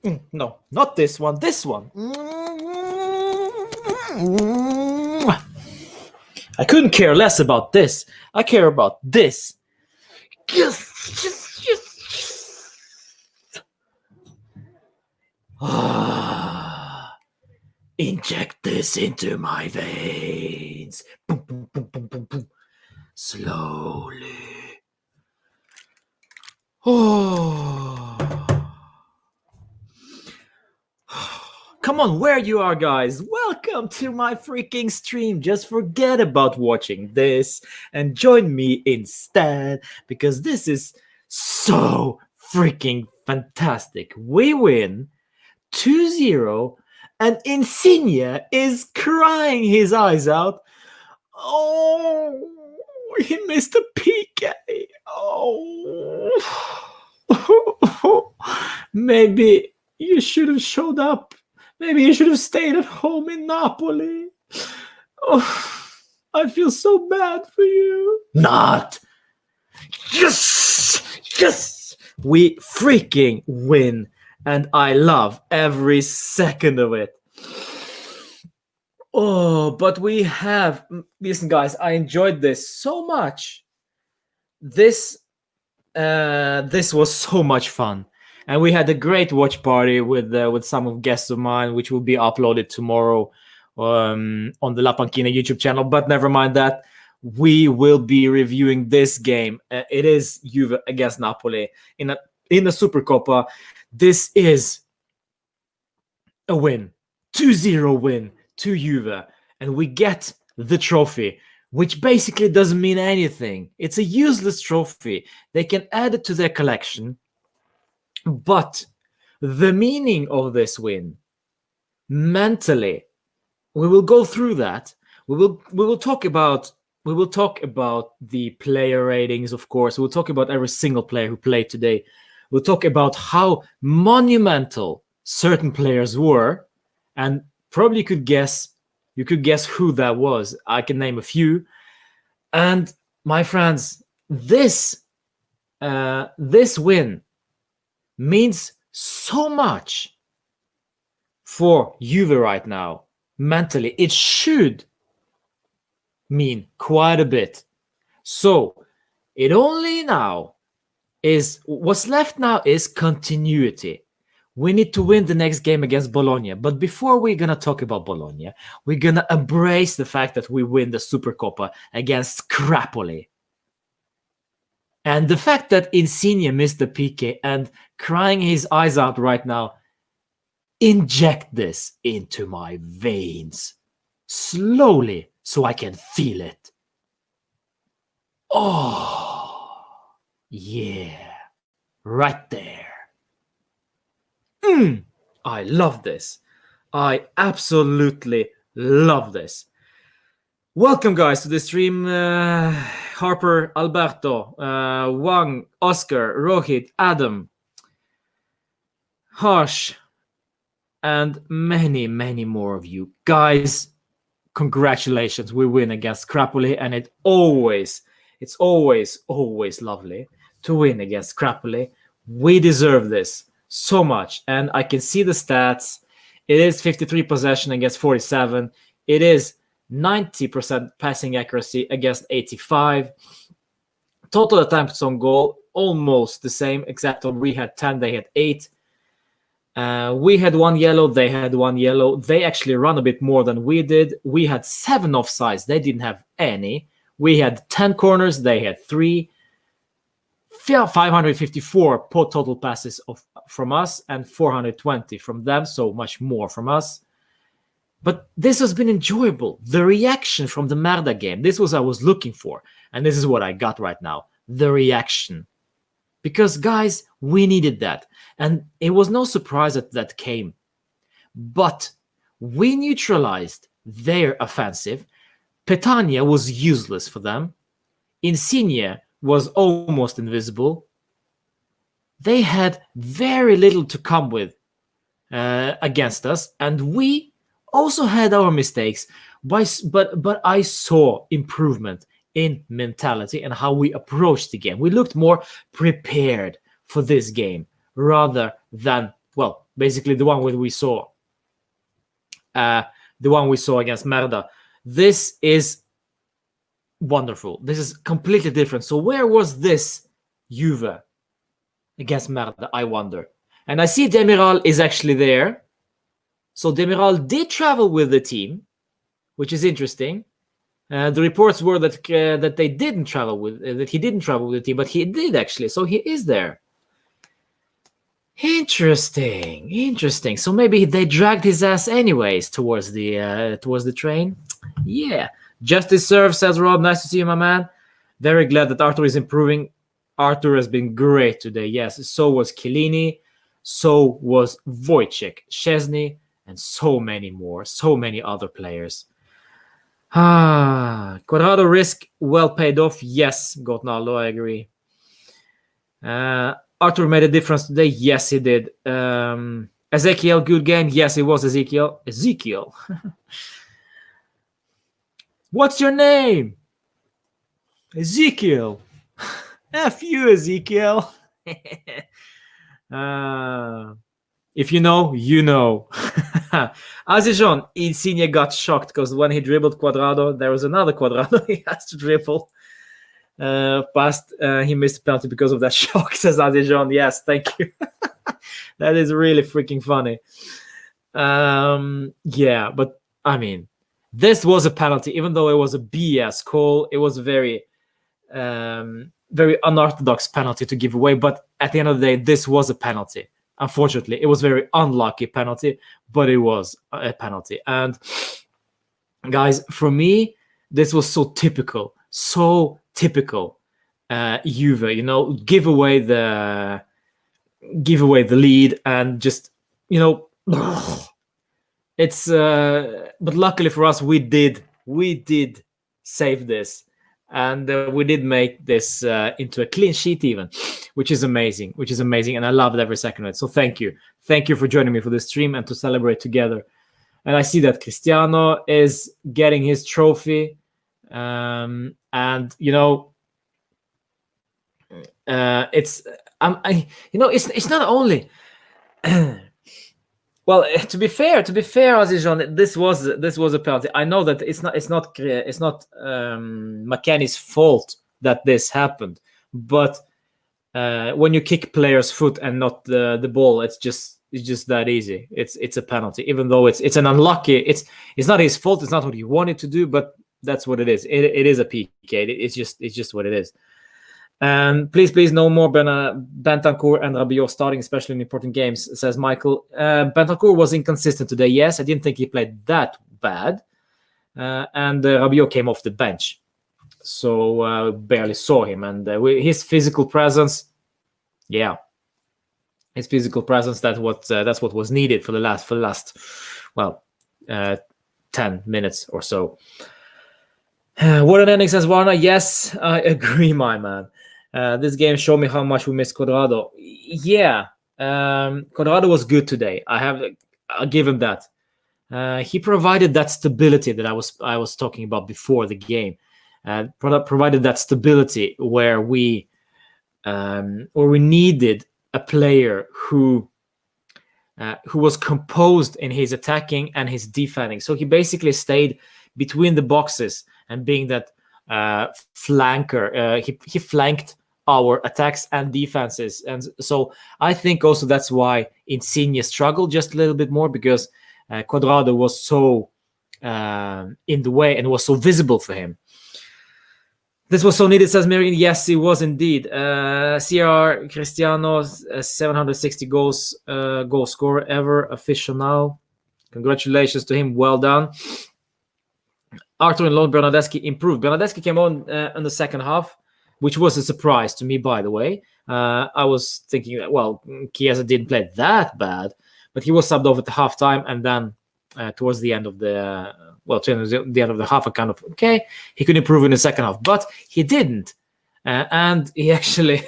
No, not this one. This one. I couldn't care less about this. I care about this. Yes. Inject this into my veins. Boom, boom, boom, boom, boom, boom. Slowly. Oh. Come on, where you are, guys? Welcome to my freaking stream. Just forget about watching this and join me instead, because this is so freaking fantastic. We win 2-0, and Insigne is crying his eyes out. Oh, he missed a PK. Oh. Maybe you should have showed up. Maybe you should have stayed at home in Napoli. Oh, I feel so bad for you. Not. Yes! Yes! We freaking win. And I love every second of it. Oh, but we have... Listen, guys, I enjoyed this so much. This was so much fun. And we had a great watch party with some of guests of mine, which will be uploaded tomorrow on the La Panchina YouTube channel. But never mind that. We will be reviewing this game. It is Juve against Napoli in the SuperCoppa. This is a win. 2-0 win to Juve. And we get the trophy, which basically doesn't mean anything. It's a useless trophy. They can add it to their collection. But the meaning of this win, mentally, we will go through that. We will talk about the player ratings, of course. We'll talk about every single player who played today. We'll talk about how monumental certain players were, and probably you could guess who that was. I can name a few. And my friends, this win means so much for Juve right now. Mentally, it should mean quite a bit. So it only now is what's left now is continuity. We need to win the next game against Bologna. But before we're going to talk about Bologna, we're going to embrace the fact that we win the SuperCoppa against Crapoli. And the fact that Insigne missed the PK and crying his eyes out right now, inject this into my veins slowly so I can feel it. Oh, yeah, right there. I love this. I absolutely love this. Welcome, guys, to the stream. Harper, Alberto, Wang, Oscar, Rohit, Adam, Harsh, and many, many more of you. Guys, congratulations. We win against Crapoli, and it's always lovely to win against Crapoli. We deserve this so much. And I can see the stats. It is 53 possession against 47. It is 90% passing accuracy against 85. Total attempts on goal, almost the same, except we had 10, they had 8. We had 1 yellow, they had 1 yellow. They actually run a bit more than we did. We had 7 offsides, they didn't have any. We had 10 corners, they had 3. 554 total passes from us and 420 from them, so much more from us. But this has been enjoyable. The reaction from the Merda game, this was what I was looking for. And this is what I got right now, the reaction. Because, guys, we needed that. And it was no surprise that came. But we neutralized their offensive. Petagna was useless for them. Insigne was almost invisible. They had very little to come with against us. And we also had our mistakes. But I saw improvement in mentality and how we approached the game. We looked more prepared for this game rather than well, basically the one we saw. The one we saw against Merda. This is wonderful. This is completely different. So where was this Juve against Merda, I wonder? And I see Demiral is actually there. So Demiral did travel with the team, which is interesting. The reports were that that they didn't travel with that he didn't travel with the team, but he did actually. So he is there. Interesting. So maybe they dragged his ass anyways towards the train. Yeah, justice served, says Rob. Nice to see you, my man. Very glad that Arthur is improving. Arthur has been great today. Yes, so was Chiellini, so was Wojciech, Szczesny, and so many more. So many other players. Cuadrado risk well paid off. Yes, Ronaldo, I agree. Arthur made a difference today. Yes, he did. Ezekiel, good game. Yes, it was Ezekiel. What's your name? Ezekiel. F you, Ezekiel. If you know, you know. Azijon, Insigne got shocked because when he dribbled Cuadrado, there was another Cuadrado he has to dribble past. He missed the penalty because of that shock, says Azijon. Yes, thank you. That is really freaking funny. Yeah, but I mean, this was a penalty, even though it was a BS call. It was a very unorthodox penalty to give away. But at the end of the day, this was a penalty. Unfortunately, it was a very unlucky penalty, but it was a penalty. And guys, for me, this was so typical. Juve, you know, give away the lead and just, you know, it's. But luckily for us, we did save this. And we did make this into a clean sheet even, which is amazing. And I loved every second of it. So thank you for joining me for this stream and to celebrate together. And I see that Cristiano is getting his trophy. And, you know, it's not only... Well, to be fair, Azijon, this was a penalty. I know that it's not McKennie's fault that this happened, but when you kick player's foot and not the ball, it's just that easy. It's a penalty, even though it's an unlucky. It's not his fault. It's not what he wanted to do, but that's what it is. It is a PK. It's just what it is. And please, no more Bentancur and Rabiot starting, especially in important games, says Michael. Bentancur was inconsistent today. Yes, I didn't think he played that bad. And Rabiot came off the bench. So barely saw him. And his physical presence, that's what was needed for the last 10 minutes or so. What an ending, says Warner. Yes, I agree, my man. This game showed me how much we miss Cuadrado. Yeah, Cuadrado was good today. I'll give him that. He provided that stability that I was talking about before the game. Provided that stability where we needed a player who was composed in his attacking and his defending. So he basically stayed between the boxes and being that flanker. He flanked our attacks and defenses. And so I think also that's why Insigne struggled just a little bit more, because Cuadrado was so in the way and was so visible for him. This was so needed, says Marion. Yes, it was indeed. CR Cristiano, 760 goal scorer ever, official now. Congratulations to him. Well done. Arthur and Lone Bernardeschi improved. Bernardeschi came on in the second half, which was a surprise to me, by the way. I was thinking that, well, Chiesa didn't play that bad, but he was subbed off at the halftime, and then towards the end of the half, I kind of, okay, he could improve in the second half, but he didn't. And he actually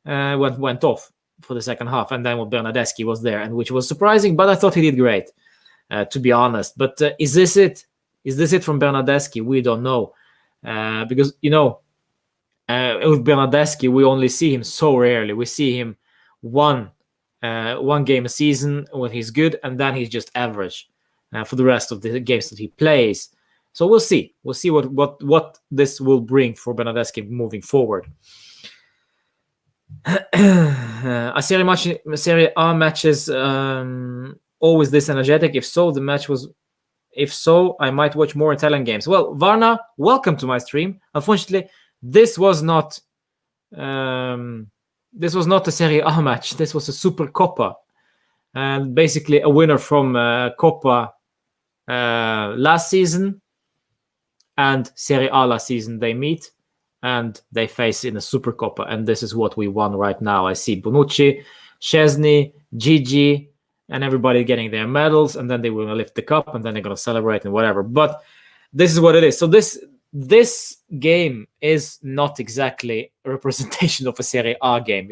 went off for the second half, and then Bernardeschi was there, and which was surprising, but I thought he did great, to be honest. But is this it? Is this it from Bernardeschi? We don't know. Because, you know, with Bernardeschi, we only see him so rarely. We see him one one game a season when he's good, and then he's just average for the rest of the games that he plays. So we'll see. We'll see what this will bring for Bernardeschi moving forward. Are Serie A matches always this energetic? If so, I might watch more Italian games. Well, Varna, welcome to my stream. Unfortunately, this was not a Serie A match. This was a SuperCoppa, and basically a winner from Coppa last season and Serie A last season. They meet and they face in a SuperCoppa, and this is what we won right now. I see Bonucci, Szczesny, Gigi, and everybody getting their medals, and then they will lift the cup, and then they're going to celebrate and whatever. But this is what it is. So this game is not exactly a representation of a Serie A game.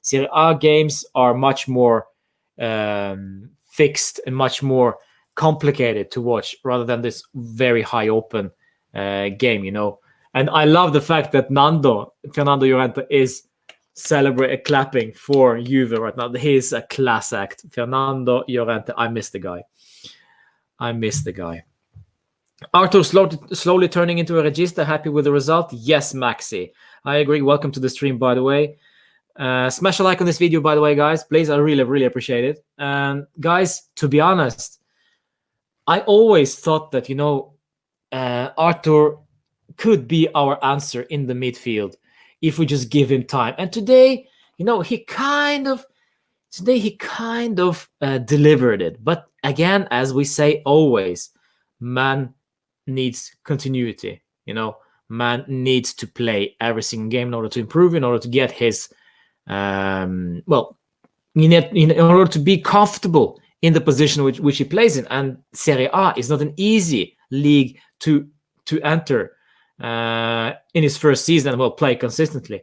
Serie A games are much more fixed and much more complicated to watch rather than this very high open game, you know. And I love the fact that Fernando Llorente is clapping for Juve right now. He is a class act. Fernando Llorente, I miss the guy. Arthur slowly turning into a regista. Happy with the result? Yes, Maxi. I agree. Welcome to the stream, by the way. Smash a like on this video, by the way, guys. Please, I really, really appreciate it. And guys, to be honest, I always thought that, you know, Arthur could be our answer in the midfield if we just give him time. And today, you know, he kind of delivered it. But again, as we say always, man needs continuity. You know, man needs to play every single game in order to improve, in order to get his in order to be comfortable in the position which he plays in. And Serie A is not an easy league to enter in his first season and will play consistently.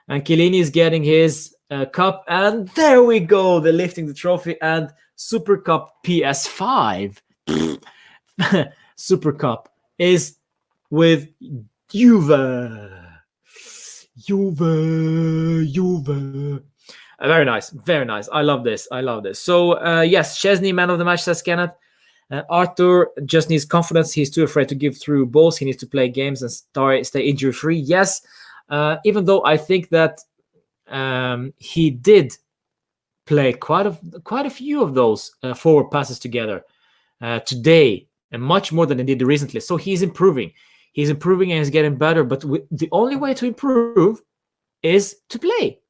And Chiellini is getting his cup, and there we go. They're lifting the trophy and Super Cup PS5. Super Cup is with Juve. Very nice. I love this. So yes, Szczesny, man of the match, says Kenneth. Arthur just needs confidence. He's too afraid to give through balls. He needs to play games and stay injury free. Yes, even though I think that he did play quite a few of those forward passes together today, and much more than he did recently. So he's improving. He's improving and he's getting better. But the only way to improve is to play.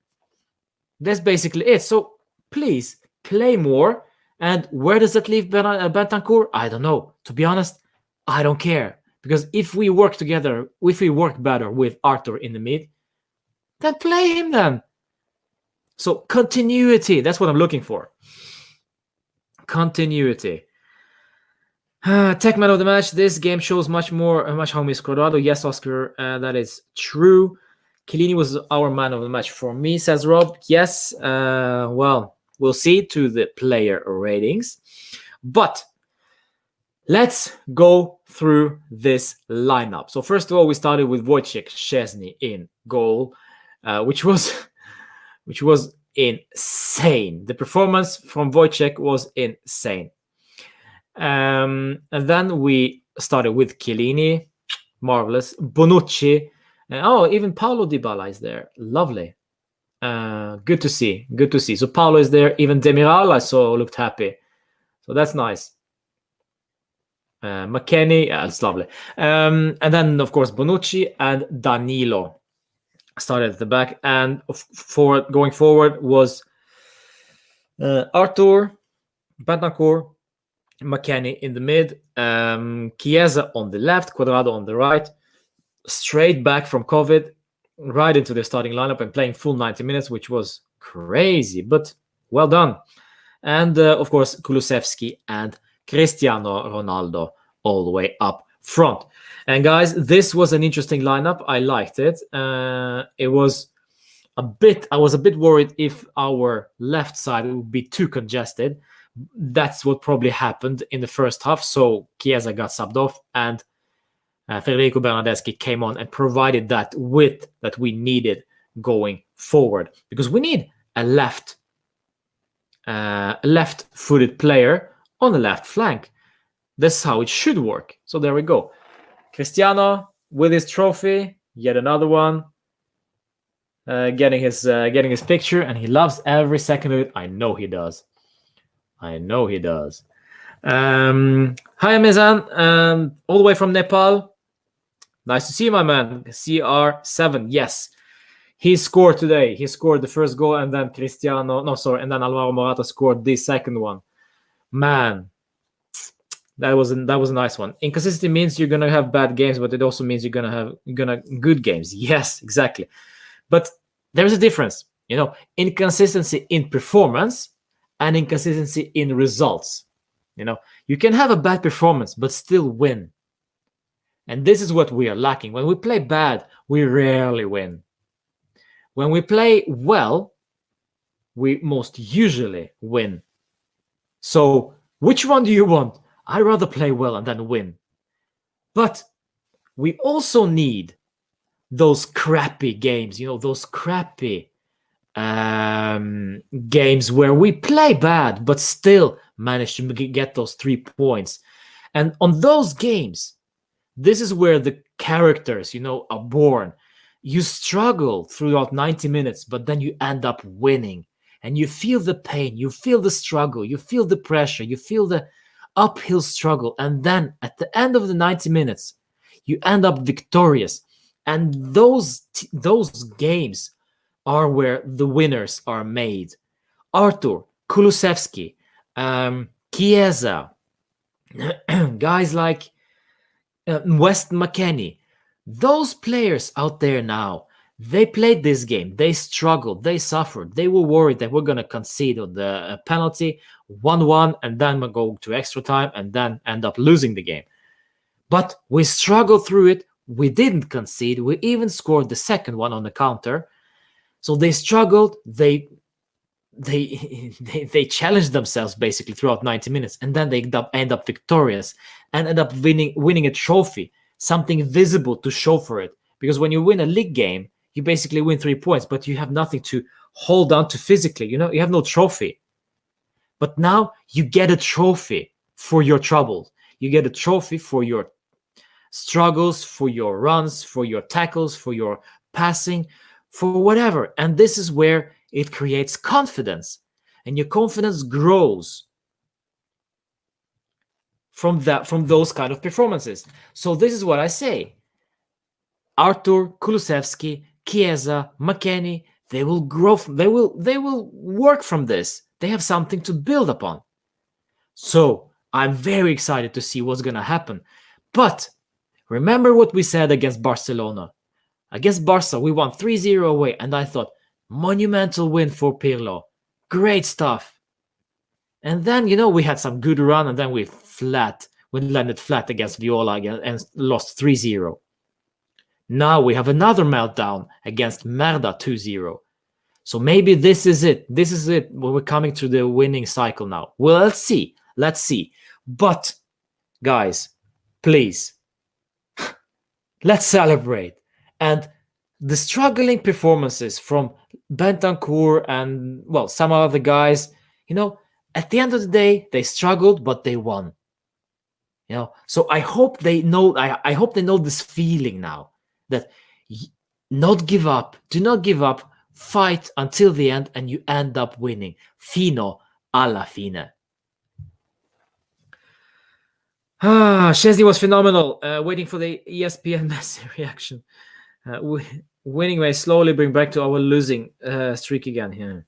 That's basically it. So please play more. And where does that leave Bentancur? I don't know. To be honest, I don't care. Because if we work together, if we work better with Arthur in the mid, then play him then. So continuity, that's what I'm looking for. Continuity. Tech man of the match. This game shows much home is Cuadrado. Yes, Oscar, that is true. Chiellini was our man of the match for me, says Rob. Yes, well, we'll see to the player ratings. But let's go through this lineup. So first of all, we started with Wojciech Szczesny in goal, which was insane. The performance from Wojciech was insane. And then we started with Chiellini, marvelous. Bonucci, even Paulo Dybala is there. Lovely. Good to see. So Paulo is there. Even Demiral I saw looked happy. So that's nice. McKennie, it's lovely. And then of course Bonucci and Danilo started at the back. And going forward was Arthur, Bentancur, McKennie in the mid, Chiesa on the left, Cuadrado on the right, straight back from COVID, right into the starting lineup and playing full 90 minutes, which was crazy, but well done. And of course, Kulusevski and Cristiano Ronaldo all the way up front. And guys, this was an interesting lineup. I liked it. I was a bit worried if our left side would be too congested. That's what probably happened in the first half. So Chiesa got subbed off and Federico Bernardeschi came on and provided that width that we needed going forward, because we need a left left-footed player on the left flank. That's how it should work. So there we go. Cristiano with his trophy, yet another one. Getting his picture, and he loves every second of it. I know he does. Hi, Mizan, all the way from Nepal. Nice to see you, my man. CR7, yes. He scored today. He scored the first goal, and then and then Alvaro Morata scored the second one. Man, that was a nice one. Inconsistency means you're gonna have bad games, but it also means you're gonna have good games. Yes, exactly. But there's a difference, inconsistency in performance and inconsistency in results. You can have a bad performance but still win. And this is what we are lacking. When we play bad, we rarely win. When we play well, we most usually win. So which one do you want? I'd rather play well and then win. But we also need those crappy games, those crappy games where we play bad but still manage to get those 3 points. And on those games, this is where the characters, are born. You struggle throughout 90 minutes, but then you end up winning. And you feel the pain, you feel the struggle, you feel the pressure, you feel the uphill struggle. And then at the end of the 90 minutes, you end up victorious. And those games are where the winners are made. Arthur, Kulusevski, Chiesa, guys like West McKennie, those players out there now, they played this game. They struggled. They suffered. They were worried that we're going to concede the penalty 1-1 and then we'll go to extra time and then end up losing the game. But we struggled through it. We didn't concede. We even scored the second one on the counter. So they struggled. They challenged themselves basically throughout 90 minutes, and then they end up victorious and end up winning a trophy, something visible to show for it. Because when you win a league game, you basically win 3 points, but you have nothing to hold on to physically. You have no trophy. But now you get a trophy for your troubles. You get a trophy for your struggles, for your runs, for your tackles, for your passing, for whatever. And this is where it creates confidence, and your confidence grows from those kind of performances. So this is what I say. Arthur, Kulusevski, Chiesa, McKennie, they will grow. They will work from this. They have something to build upon. So I'm very excited to see what's gonna happen. But remember what we said against Barcelona. Against Barca, we won 3-0 away, and I thought, monumental win for Pirlo. Great stuff. And then, we had some good run, and then we landed flat against Viola again and lost 3-0. Now we have another meltdown against Merda 2-0. So maybe this is it. This is it. We're coming to the winning cycle now. Well, let's see. But, guys, please, let's celebrate. And the struggling performances from Bentancur and, some other guys, at the end of the day, they struggled, but they won. So I hope they know. I hope they know this feeling now, that not give up. Do not give up. Fight until the end, and you end up winning. Fino alla fine. Chesney was phenomenal. Waiting for the ESPN Messi reaction. Winning may slowly bring back to our losing streak again here.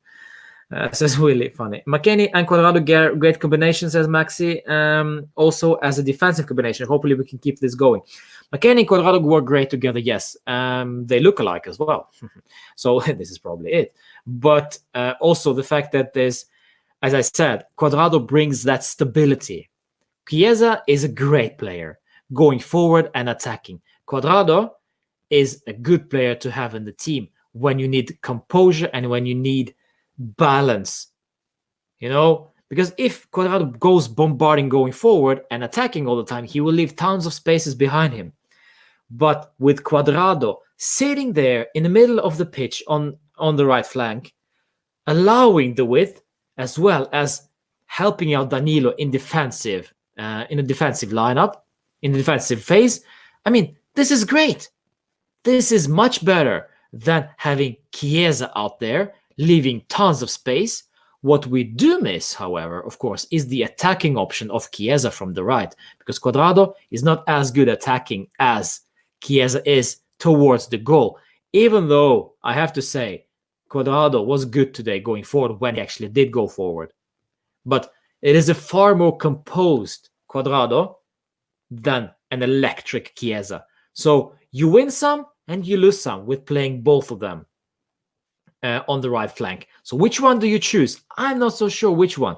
Says Willie, funny. McKennie and Cuadrado, great combination, says Maxi. Also as a defensive combination. Hopefully we can keep this going. McKennie and Cuadrado work great together, yes. They look alike as well. So this is probably it. But also the fact that there's, as I said, Cuadrado brings that stability. Chiesa is a great player, going forward and attacking. Cuadrado is a good player to have in the team when you need composure and when you need balance, because if Cuadrado goes bombarding going forward and attacking all the time, he will leave tons of spaces behind him. But with Cuadrado sitting there in the middle of the pitch on the right flank, allowing the width as well as helping out Danilo in a defensive lineup, in the defensive phase. I mean, this is great. This is much better than having Chiesa out there, leaving tons of space. What we do miss, however, of course, is the attacking option of Chiesa from the right, because Cuadrado is not as good attacking as Chiesa is towards the goal. Even though I have to say, Cuadrado was good today going forward when he actually did go forward. But it is a far more composed Cuadrado than an electric Chiesa. So you win some and you lose some with playing both of them on the right flank. So which one do you choose? I'm not so sure which one.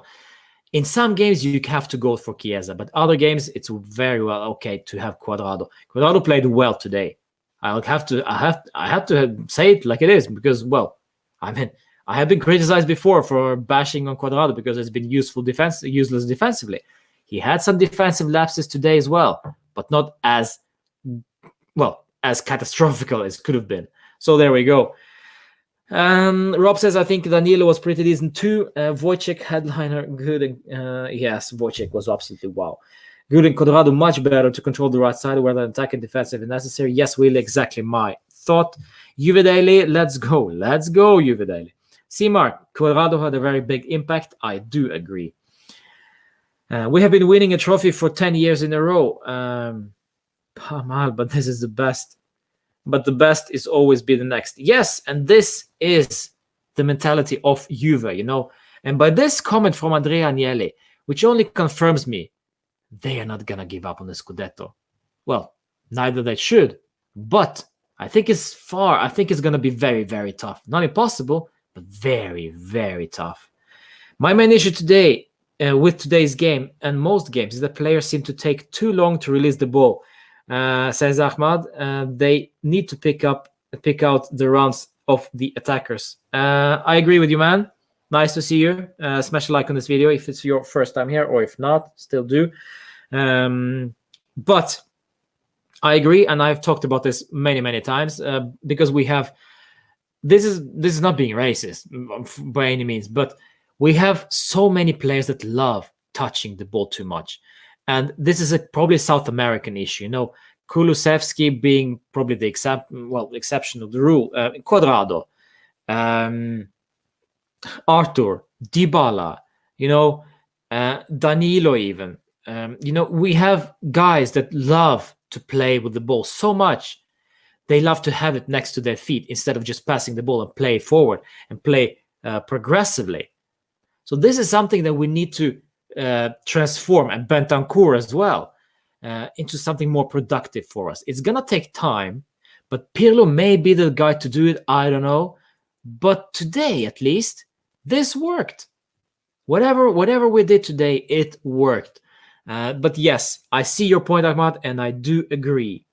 In some games, you have to go for Chiesa, but other games, it's very well okay to have Cuadrado. Cuadrado played well today. I have to say it like it is, because, well, I mean, I have been criticized before for bashing on Cuadrado because it's been useless defensively. He had some defensive lapses today as well, but not as catastrophical as could have been. So there we go. Rob says, I think Danilo was pretty decent too. Wojciech headliner, good. Yes, Wojciech was absolutely wow. Good and Cuadrado much better to control the right side, whether attack and defensive if necessary. Yes, Will, exactly my thought. Juve Daily, let's go, Juve Daily. C-Mark, Cuadrado had a very big impact. I do agree. We have been winning a trophy for 10 years in a row. But this is the best. But the best is always be the next. Yes, and this is the mentality of Juve, you know. And by this comment from Andrea Agnelli, which only confirms me, they are not going to give up on the Scudetto. Well, neither they should. But I think it's going to be very, very tough. Not impossible, but very, very tough. My main issue today with today's game and most games is that players seem to take too long to release the ball. Says Ahmad, they need to pick out the runs of the attackers. I agree with you, man. Nice to see you. Smash a like on this video if it's your first time here, or if not, still do. But I agree, and I've talked about this many, many times because we have. This is not being racist by any means, but we have so many players that love touching the ball too much. And this is probably a South American issue. You know, Kulusevski being probably the exception of the rule. Cuadrado, Arthur, Dybala, you know, Danilo even. You know, we have guys that love to play with the ball so much. They love to have it next to their feet instead of just passing the ball and play forward and play progressively. So this is something that we need to transform, and Bentancur as well, into something more productive for us. It's going to take time, but Pirlo may be the guy to do it. I don't know. But today, at least, this worked. Whatever we did today, it worked. But yes, I see your point, Ahmad, and I do agree.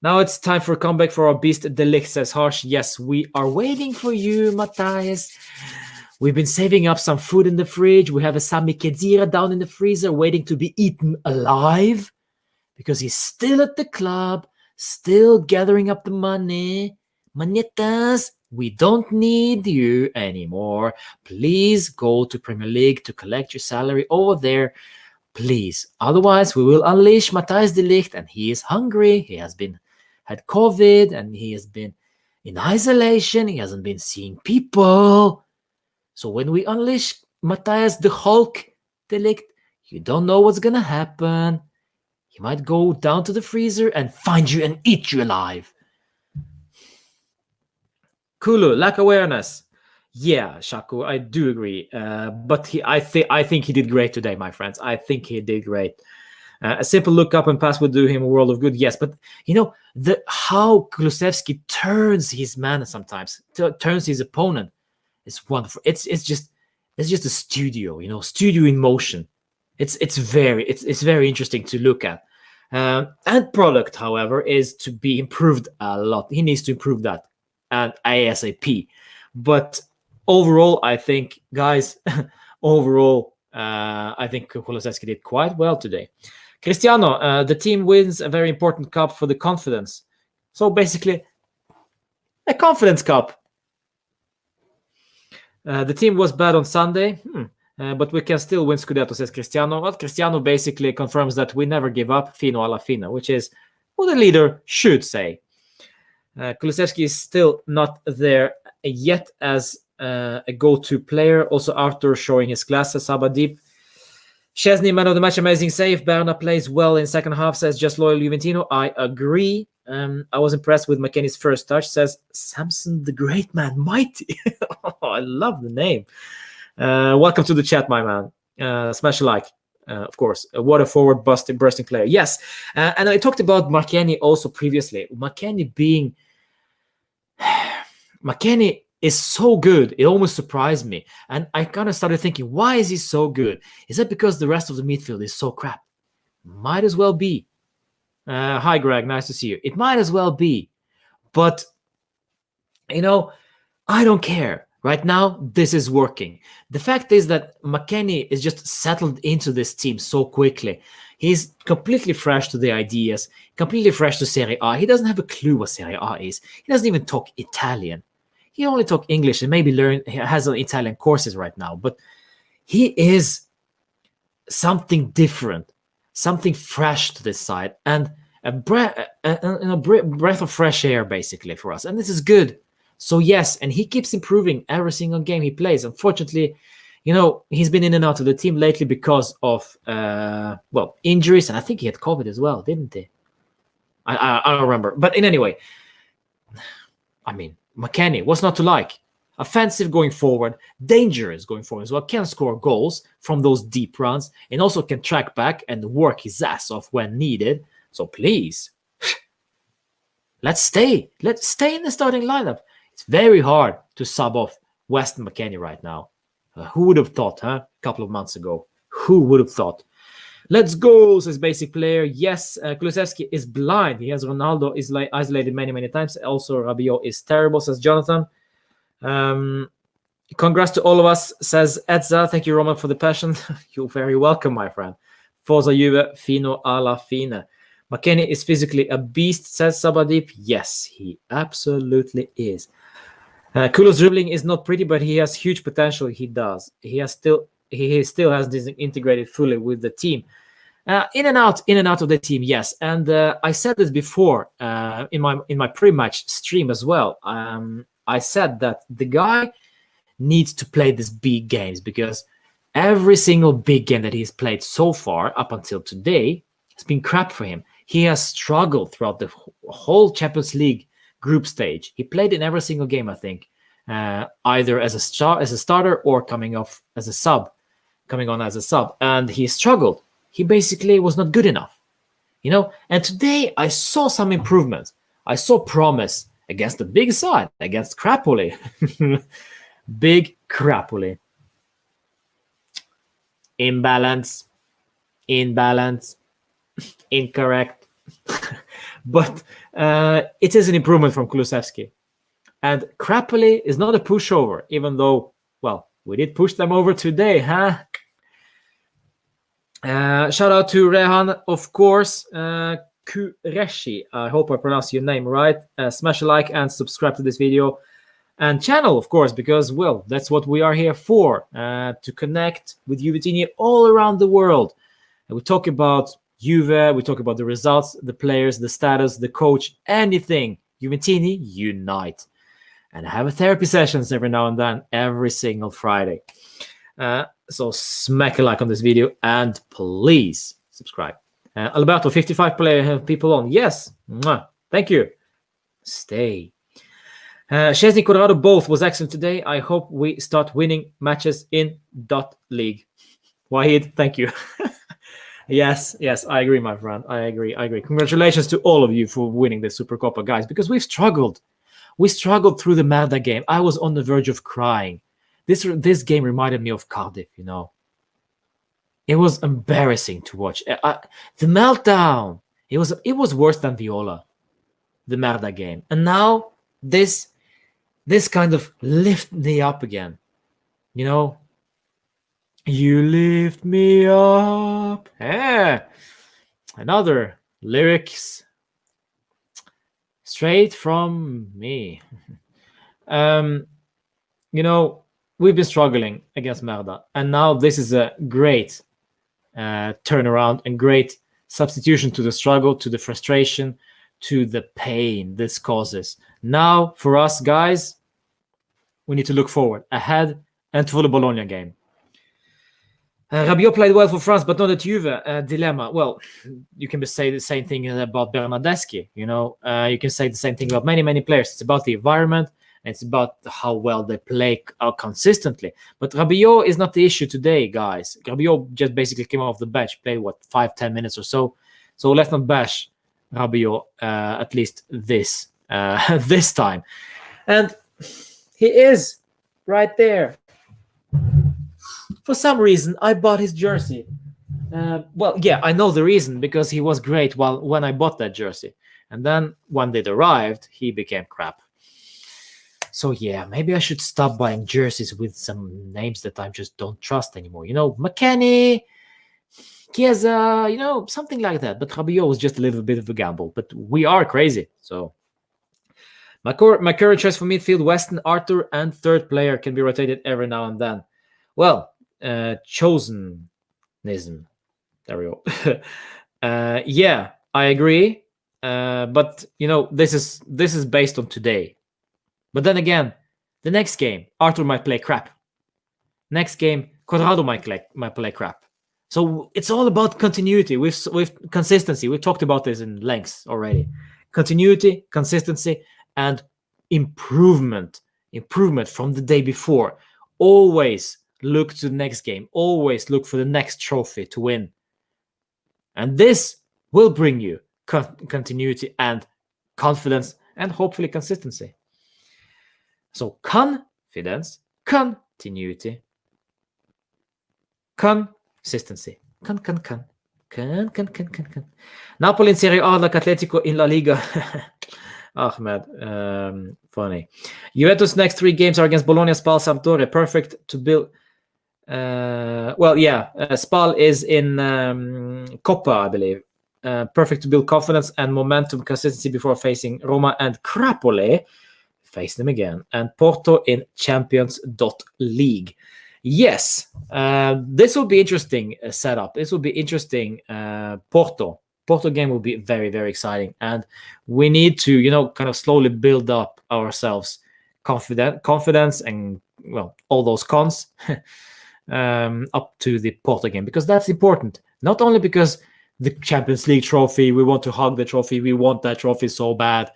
Now it's time for a comeback for our beast, De Ligt, says Harsh. Yes, we are waiting for you, Matthias. We've been saving up some food in the fridge. We have a Sami Khedira down in the freezer waiting to be eaten alive because he's still at the club, still gathering up the money. Manetas, we don't need you anymore. Please go to Premier League to collect your salary over there. Please. Otherwise, we will unleash Matthias De Ligt, and he is hungry. He has had COVID, and he has been in isolation. He hasn't been seeing people. So when we unleash Matthias the Hulk De Ligt, you don't know what's going to happen. He might go down to the freezer and find you and eat you alive. Kulu, lack awareness. Yeah, Shaku, I do agree. But I think he did great today, my friends. I think he did great. A simple look up and pass would do him a world of good. Yes, but you know how Kulusevski turns his man sometimes, turns his opponent. It's wonderful. It's just a studio, you know, studio in motion. It's very interesting to look at. And product, however, is to be improved a lot. He needs to improve that and ASAP. But overall, I think, guys, I think Kulusevski did quite well today. Cristiano, the team wins a very important cup for the confidence. So basically, a confidence cup. The team was bad on Sunday, but we can still win Scudetto, says Cristiano. Well, Cristiano basically confirms that we never give up, fino alla fine, which is what a leader should say. Kulusevski is still not there yet as a go-to player. Also, Arthur showing his glasses, Sabadip. Chesney, man of the match, amazing save. Berna plays well in second half, says Just Loyal Juventino. I agree. I was impressed with McKennie's first touch, says Samson the Great Man Mighty. I love the name. Welcome to the chat, my man. Smash a like, of course. What a forward bursting player. Yes, and I talked about McKennie also previously. McKennie is so good, it almost surprised me. And I kind of started thinking, why is he so good? Is that because the rest of the midfield is so crap? Might as well be. Hi, Greg. Nice to see you. It might as well be. But, I don't care. Right now, this is working. The fact is that McKennie is just settled into this team so quickly. He's completely fresh to the ideas, completely fresh to Serie A. He doesn't have a clue what Serie A is. He doesn't even talk Italian. He only talks English and maybe has an Italian courses right now. But he is something different, something fresh to this side, and a breath of fresh air, basically, for us. And this is good. So yes, and he keeps improving every single game he plays. Unfortunately, he's been in and out of the team lately because of injuries, and I think he had COVID as well, didn't he? I don't remember. But in any way, I mean, McKennie, what's not to like? Offensive going forward, dangerous going forward as well, can score goals from those deep runs, and also can track back and work his ass off when needed. So please, let's stay in the starting lineup. It's very hard to sub off Weston McKennie right now. Who would have thought, huh? A couple of months ago. Who would have thought? Let's go, says Basic Player. Yes, Kulusevski is blind. He has Ronaldo is isolated many, many times. Also, Rabiot is terrible, says Jonathan. Congrats to all of us, says Edza. Thank you, Roman, for the passion. You're very welcome, my friend. Forza Juve, fino alla fine. McKennie is physically a beast, says Sabadip. Yes, he absolutely is. Kulo's dribbling is not pretty, but he has huge potential. He does. He still has this integrated fully with the team. In and out of the team, yes. And I said this before in my pre-match stream as well. I said that the guy needs to play these big games, because every single big game that he's played so far up until today has been crap for him. He has struggled throughout the whole Champions League group stage. He played in every single game, I think, either as a starter or coming on as a sub, and he struggled. He basically was not good enough, And today I saw some improvements. I saw promise against the big side, against Crapoli. Big Crapoli. Imbalance, incorrect. But it is an improvement from Kulusevski. And Crapoli is not a pushover, even though, we did push them over today, huh? Shout out to Rehan, of course. Kureshi, I hope I pronounced your name right. Smash a like and subscribe to this video and channel, of course, because, that's what we are here for, to connect with Juventini all around the world. And we talk about Juve, we talk about the results, the players, the status, the coach, anything. Juventini, unite. And I have therapy sessions every now and then, every single Friday. So smack a like on this video and please subscribe. Alberto, 55 people on. Yes. Mwah. Thank you. Stay. Chesney Cuadrado both was excellent today. I hope we start winning matches in .league. Wahid, thank you. Yes, I agree, my friend. I agree. Congratulations to all of you for winning the SuperCoppa, guys, because we've struggled. We struggled through the Merda game. I was on the verge of crying. This game reminded me of Cardiff, It was embarrassing to watch. The meltdown. It was worse than Viola, the Merda game. And now this kind of lift me up again. You lift me up. Another lyrics straight from me. we've been struggling against Merda, and now this is a great turnaround and great substitution to the struggle, to the frustration, to the pain this causes. Now, for us guys, we need to look forward, ahead, and for the Bologna game. Rabiot played well for France, but not at Juve. Dilemma. Well, you can say the same thing about Bernardeschi. You can say the same thing about many players. It's about the environment, and it's about how well they play consistently. But Rabiot is not the issue today, guys. Rabiot just basically came off the bench, played 5-10 minutes or so. So let's not bash Rabiot, at least this time. And he is right there. For some reason, I bought his jersey. I know the reason, because he was great when I bought that jersey. And then when it arrived, he became crap. So yeah, maybe I should stop buying jerseys with some names that I just don't trust anymore. McKennie, Chiesa, something like that. But Rabiot was just a little bit of a gamble. But we are crazy. So my current choice for midfield, Weston, Arthur, and third player can be rotated every now and then. Well, chosenism. There we go. Yeah, I agree. But this is based on today. But then again, the next game, Arthur might play crap. Next game, Cuadrado might play crap. So it's all about continuity with consistency. We've talked about this in lengths already. Continuity, consistency, and improvement from the day before. Always look to the next game. Always look for the next trophy to win. And this will bring you continuity and confidence and hopefully consistency. So confidence, continuity, consistency. Napoli in Serie A, like Atletico in La Liga. Ahmed, funny. Juventus' next 3 games are against Bologna, Spal, Sampdoria. Perfect to build. Spal is in Coppa, I believe. Perfect to build confidence and momentum, consistency before facing Roma and Crapole. Face them again. And Porto in Champions.League. Yes, this will be interesting setup. This will be interesting. Porto game will be very, very exciting. And we need to, kind of slowly build up ourselves confidence and, all those cons up to the Porto game, because that's important. Not only because the Champions League trophy, we want to hug the trophy, we want that trophy so bad,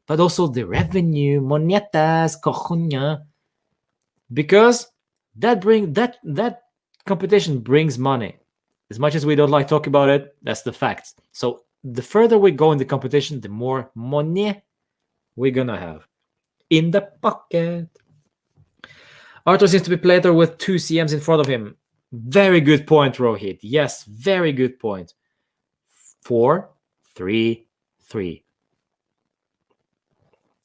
but also the revenue, monetas, cojones, because that competition brings money. As much as we don't like talking about it, that's the fact. So the further we go in the competition, the more money we're gonna have in the pocket. Arthur seems to be played there with 2 CMs in front of him. Very good point, Rohit. Yes, very good point. 4-3-3.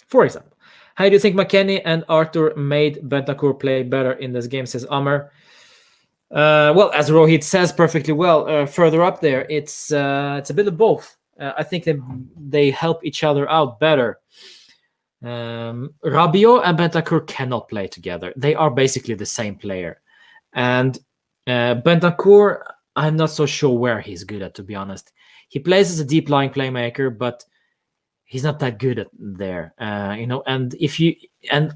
For example, how do you think McKennie and Arthur made Bentancur play better in this game, says Amr? Well, as Rohit says perfectly well, further up there, it's a bit of both. I think they help each other out better. Rabiot and Bentancur cannot play together. They are basically the same player. And Bentancur, I'm not so sure where he's good at, to be honest. He plays as a deep-lying playmaker, but he's not that good at there. And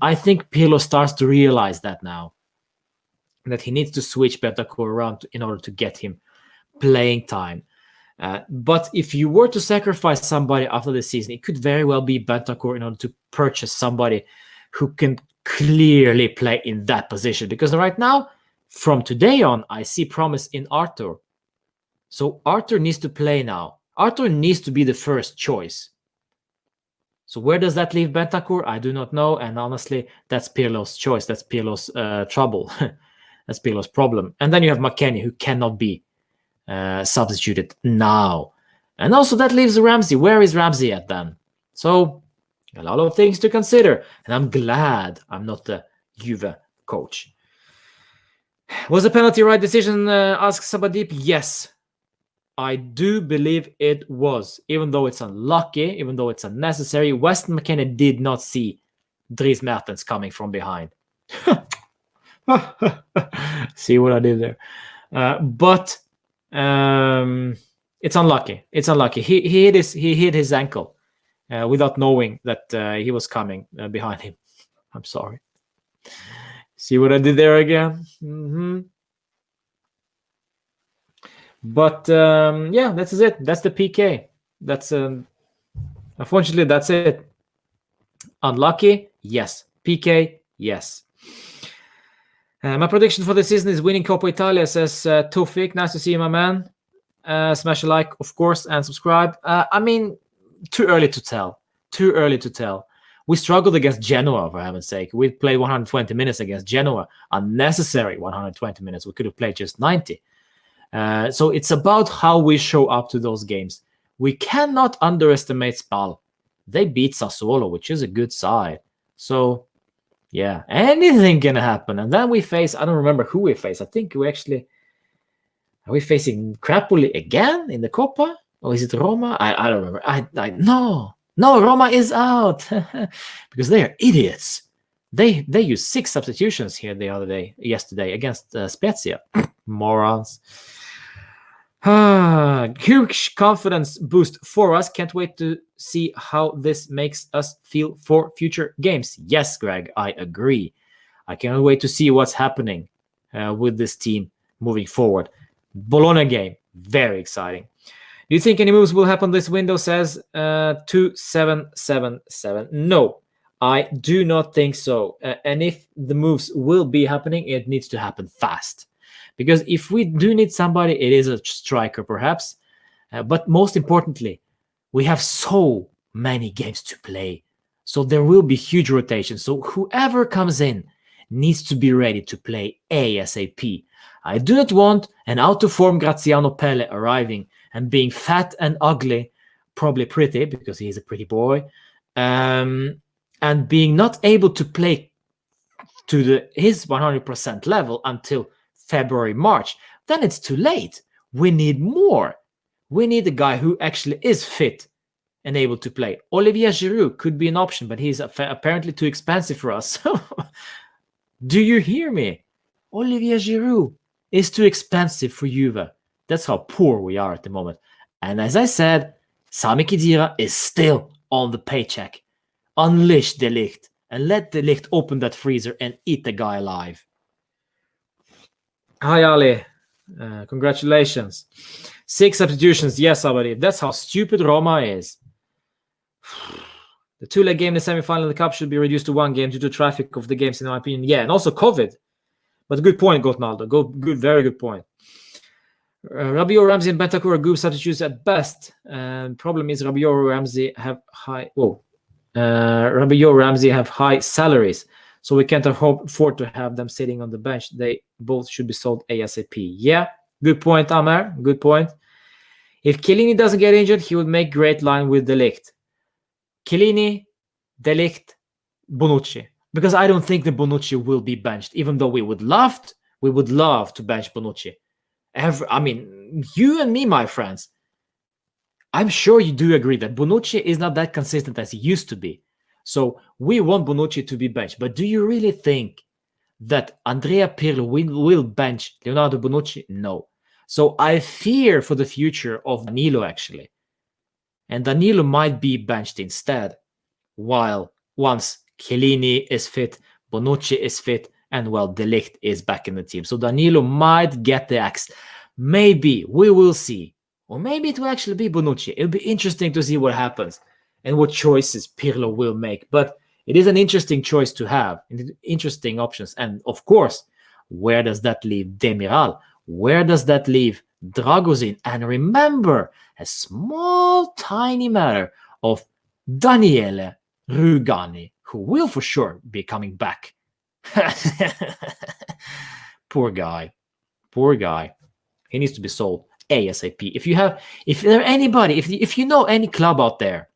I think Pirlo starts to realize that now, that he needs to switch Bentancur around in order to get him playing time. But if you were to sacrifice somebody after the season, it could very well be Bentancur in order to purchase somebody who can clearly play in that position. Because right now, from today on, I see promise in Arthur. So Arthur needs to play now. Arthur needs to be the first choice. So where does that leave Bentancur? I do not know. And honestly, that's Pirlo's choice. That's Pirlo's trouble. That's Pirlo's problem. And then you have McKennie, who cannot be substituted now. And also that leaves Ramsey. Where is Ramsey at then? So a lot of things to consider. And I'm glad I'm not the Juve coach. Was the penalty right decision? Asks Sabadip. Yes, I do believe it was. Even though it's unlucky, even though it's unnecessary, Weston McKennie did not see Dries Mertens coming from behind. See what I did there? But it's unlucky. It's unlucky. He hit his ankle without knowing that he was coming behind him. I'm sorry. See what I did there again? But yeah, that's it. That's the PK. That's unfortunately that's it. Unlucky, yes. PK, yes. My prediction for the season is winning Coppa Italia, says Tufik. Nice to see you, my man. Smash a like, of course, and subscribe. I mean, too early to tell. Too early to tell. We struggled against Genoa, for heaven's sake. We played 120 minutes against Genoa. Unnecessary 120 minutes. We could have played just 90. So it's about how we show up to those games. We cannot underestimate Spal. They beat Sassuolo, which is a good side. So, yeah, anything can happen. And then we face, I don't remember who we face. I think we actually, are we facing Crapoli again in the Coppa? Or is it Roma? I don't remember. No, Roma is out because they are idiots. They used 6 substitutions here yesterday against Spezia. Morons. Huge confidence boost for us. Can't wait to see how this makes us feel for future games. Yes, Greg, I agree. I cannot wait to see what's happening with this team moving forward. Bologna game, very exciting. Do you think any moves will happen this window, says 2777? No, I do not think so. And if the moves will be happening, it needs to happen fast. Because if we do need somebody, it is a striker, perhaps. But most importantly, we have so many games to play. So there will be huge rotation. So whoever comes in needs to be ready to play ASAP. I do not want an out-of-form Graziano Pelle arriving and being fat and ugly, probably pretty, because he's a pretty boy, and being not able to play to his 100% level until February, March. Then it's too late. We need more. We need a guy who actually is fit and able to play. Olivier Giroud could be an option, but he's apparently too expensive for us. Do you hear me? Olivier Giroud is too expensive for Juve. That's how poor we are at the moment. And as I said, Sami Khedira is still on the paycheck. Unleash De Ligt and let De Ligt open that freezer and eat the guy alive. Hi, Ali. Congratulations. 6 substitutions. Yes, Abadi. That's how stupid Roma is. The 2-leg game in the semi-final of the Cup should be reduced to 1 game due to traffic of the games, in my opinion. Yeah, and also COVID. But good point, Gotnaldo. Good, very good point. Rabiot, Ramsey, and Bentancur are good substitutes at best. Problem is Rabiot, Ramsey have high. Rabiot, Ramsey have high salaries, so we can't afford to have them sitting on the bench. They both should be sold ASAP. Yeah, good point, Amer. Good point. If Chiellini doesn't get injured, he would make great line with De Ligt. Chiellini, De Ligt, Bonucci. Because I don't think the Bonucci will be benched, even though we would love to bench Bonucci. I mean, you and me, my friends, I'm sure you do agree that Bonucci is not that consistent as he used to be. So we want Bonucci to be benched. But do you really think that Andrea Pirlo will bench Leonardo Bonucci? No. So I fear for the future of Danilo, actually. And Danilo might be benched instead, while once Chiellini is fit, Bonucci is fit, and well, De Ligt is back in the team. So Danilo might get the axe. Maybe, we will see. Or maybe it will actually be Bonucci. It'll be interesting to see what happens and what choices Pirlo will make. But it is an interesting choice to have, interesting options. And of course, where does that leave Demiral? Where does that leave Dragozin? And remember, a small, tiny matter of Daniele Rugani, who will for sure be coming back. Poor guy. He needs to be sold ASAP. If you know any club out there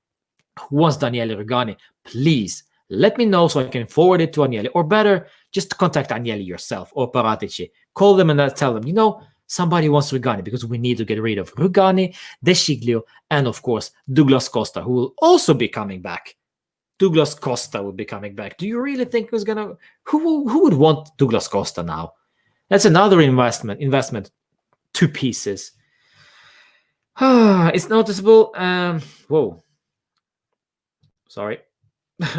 who wants Daniele Rugani, please let me know so I can forward it to Agnelli. Or better, just contact Agnelli yourself or Paratici. Call them and tell them, somebody wants Rugani, because we need to get rid of Rugani, De Sciglio, and of course Douglas Costa, who will also be coming back. Douglas Costa would be coming back. Do you really think who's gonna who would want Douglas Costa now? That's another investment. 2 pieces. It's noticeable. Whoa. Sorry.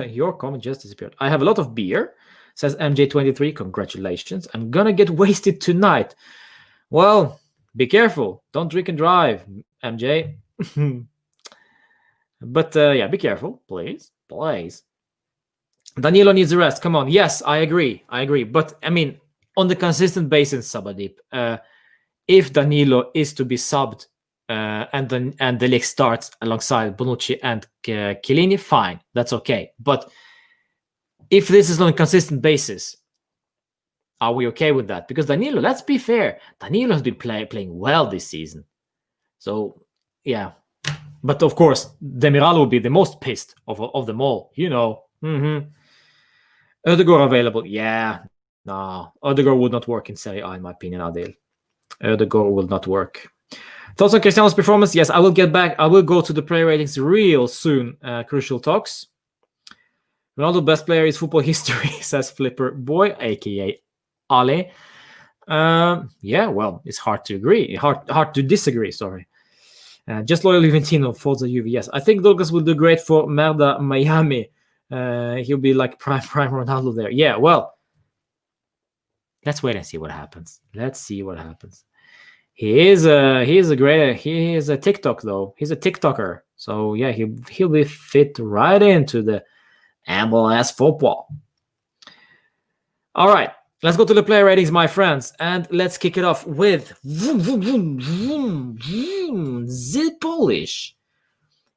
Your comment just disappeared. I have a lot of beer, says MJ23. Congratulations. I'm gonna get wasted tonight. Well, be careful. Don't drink and drive, MJ. But yeah, be careful, please. Please. Danilo needs a rest. Come on. Yes, I agree. But I mean, on the consistent basis, Sabadeep, if Danilo is to be subbed and the league starts alongside Bonucci and Chiellini, fine, that's okay. But if this is on a consistent basis, are we okay with that? Because Danilo, let's be fair, Danilo has been playing well this season. So yeah, but of course, Demiral will be the most pissed of them all. You know. Ödegaard available? Yeah, no, Ödegaard would not work in Serie A in my opinion. Adil, Ödegaard will not work. Thoughts on Cristiano's performance? Yes, I will get back. I will go to the player ratings real soon. Crucial talks. Ronaldo best player is football history, says Flipper Boy, aka Ale. Yeah, well, it's hard to agree. Hard to disagree. Sorry. Just loyal Juventino, Forza Juve. Yes, I think Douglas will do great for Merda Miami. He'll be like prime Ronaldo there. Yeah, well, let's wait and see what happens. He is a TikTok though. He's a TikToker. So yeah, he'll be fit right into the MLS football. All right, let's go to the player ratings, my friends, and let's kick it off with the Polish.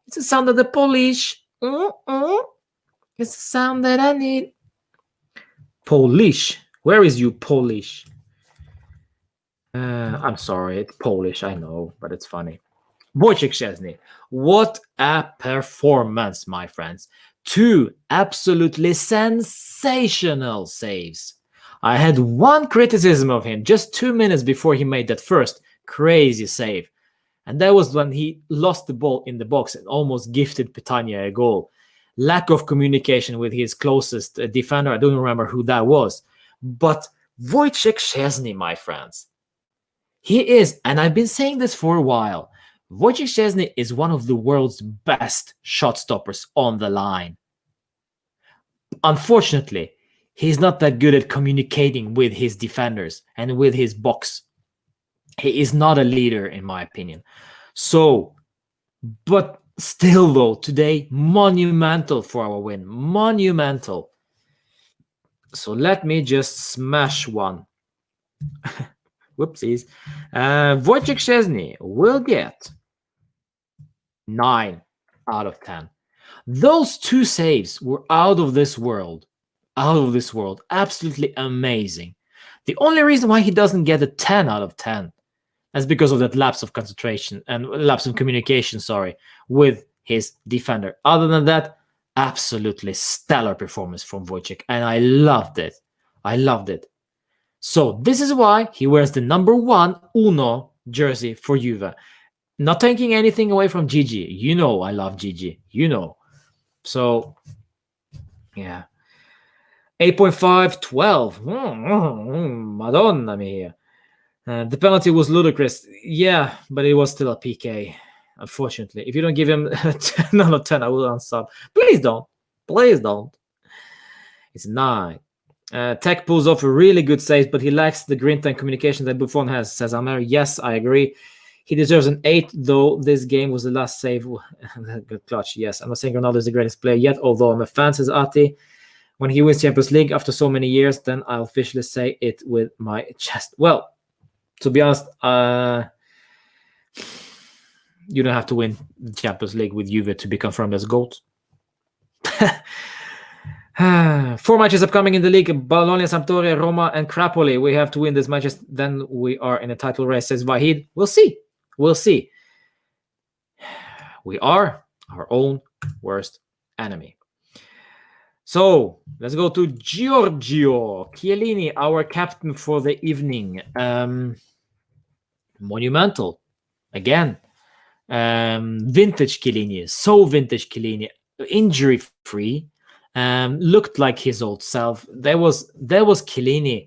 It's the sound of the Polish. It's the sound that I need. Polish. Where is you, Polish? I'm sorry, it's Polish, I know, but it's funny. Wojciech Szczesny. What a performance, my friends. 2 absolutely sensational saves. I had one criticism of him just 2 minutes before he made that first crazy save. And that was when he lost the ball in the box and almost gifted Petagna a goal. Lack of communication with his closest defender. I don't remember who that was. But Wojciech Szczesny, my friends, he is, and I've been saying this for a while, Wojciech Szczesny is one of the world's best shot stoppers on the line. Unfortunately, he's not that good at communicating with his defenders and with his box. He is not a leader, in my opinion. So, but still though, today, monumental for our win. Monumental. So let me just smash one. Whoopsies. Wojciech Szczesny will get 9 out of 10. Those 2 saves were out of this world. Absolutely amazing. The only reason why he doesn't get a 10 out of 10 is because of that lapse of concentration and lapse of communication, with his defender. Other than that, absolutely stellar performance from Wojciech, and I loved it. So this is why he wears the number 1 Uno jersey for Juve. Not taking anything away from Gigi. You know I love Gigi. You know. So, yeah. 8.5, 12. Madonna mia. The penalty was ludicrous. Yeah, but it was still a PK, unfortunately. If you don't give him a 10 out of 10, I will unsub. Please don't. It's 9. Tech pulls off a really good save, but he lacks the grinta and communication that Buffon has, says Amer. Yes, I agree. He deserves an 8, though this game was the last save. Good clutch, yes. I'm not saying Ronaldo is the greatest player yet, although I'm a fan, says Ati. When he wins Champions League after so many years, then I'll officially say it with my chest. Well, to be honest, you don't have to win the Champions League with Juve to be confirmed as GOAT. 4 matches upcoming in the league: Bologna, Sampdoria, Roma, and Crapoli. We have to win these matches, then we are in a title race, says Vahid. We'll see. We are our own worst enemy. So let's go to Giorgio Chiellini, our captain for the evening. Monumental again. Vintage Chiellini, so vintage Chiellini. injury-free, looked like his old self. There was Chiellini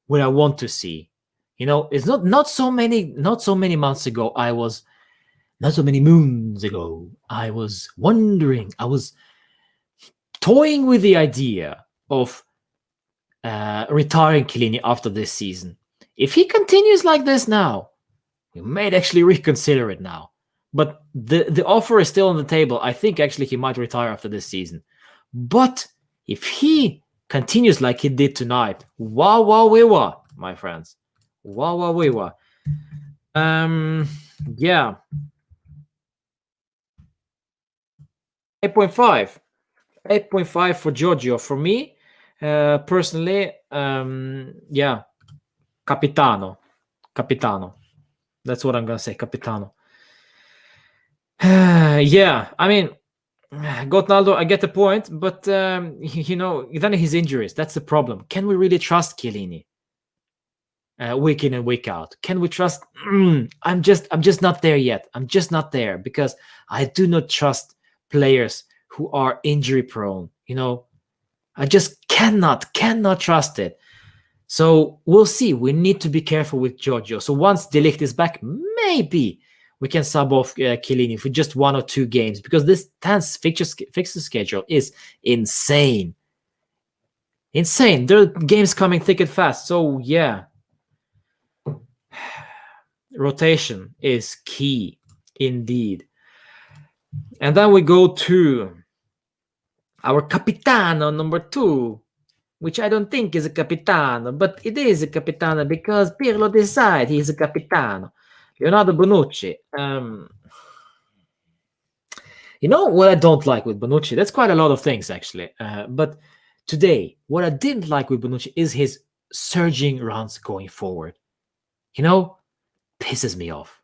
what I want to see. It's not so many months ago. Not so many moons ago, I was wondering, I was toying with the idea of retiring Chiellini after this season. If he continues like this now, you might actually reconsider it now. But the offer is still on the table. I think actually he might retire after this season. But if he continues like he did tonight, wow, wow, wee, wah, my friends. Wow, wow, wee, wah. Yeah. 8.5 for Giorgio. For me, personally, yeah, Capitano. That's what I'm gonna say, Capitano. Yeah, I mean, Ronaldo, I get the point, but then his injuries. That's the problem. Can we really trust Chiellini? Week in and week out. Can we trust? I'm just not there yet. I'm just not there because I do not trust players who are injury prone. I just cannot trust it. So we'll see. We need to be careful with Giorgio. So once De Ligt is back, maybe we can sub off Chiellini for just 1 or 2 games because this tense fixture schedule is insane. There are games coming thick and fast. So yeah, rotation is key indeed. And then we go to our Capitano number 2, which I don't think is a Capitano, but it is a Capitano because Pirlo decided he's a Capitano. Leonardo Bonucci. What I don't like with Bonucci? That's quite a lot of things, actually. But today, what I didn't like with Bonucci is his surging runs going forward. Pisses me off.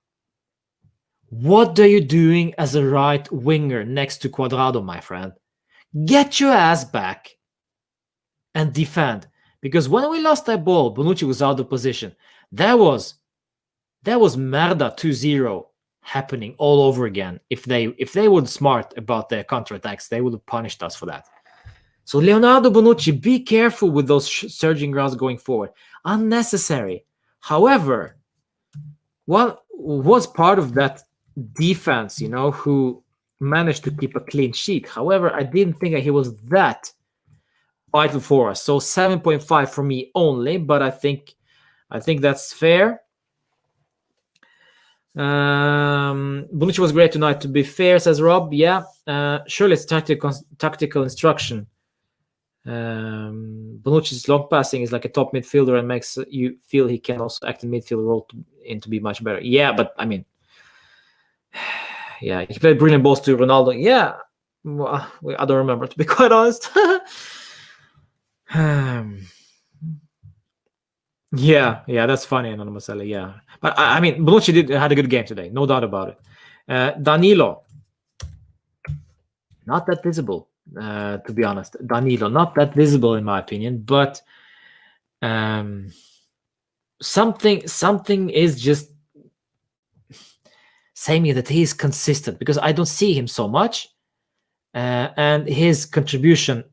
What are you doing as a right winger next to Cuadrado, my friend? Get your ass back and defend. Because when we lost that ball, Bonucci was out of position. That was Merda 2-0 happening all over again. If they were smart about their counterattacks, they would have punished us for that. So Leonardo Bonucci, be careful with those surging runs going forward. Unnecessary. However, what was part of that defense, who managed to keep a clean sheet. However, I didn't think that he was that vital for us. So 7.5 for me only, but I think that's fair. Bonucci was great tonight, to be fair, says Rob. Yeah, surely it's tactical instruction. Bonucci's long passing is like a top midfielder and makes you feel he can also act in midfield role to be much better. Yeah, but I mean, yeah, he played brilliant balls to Ronaldo. Yeah, well, I don't remember, to be quite honest. Yeah, that's funny, Anonymous Ali. Yeah, but I mean, Bonucci had a good game today, no doubt about it. Danilo, not that visible, to be honest. Danilo, not that visible in my opinion, but something is just saying me that he is consistent because I don't see him so much, and his contribution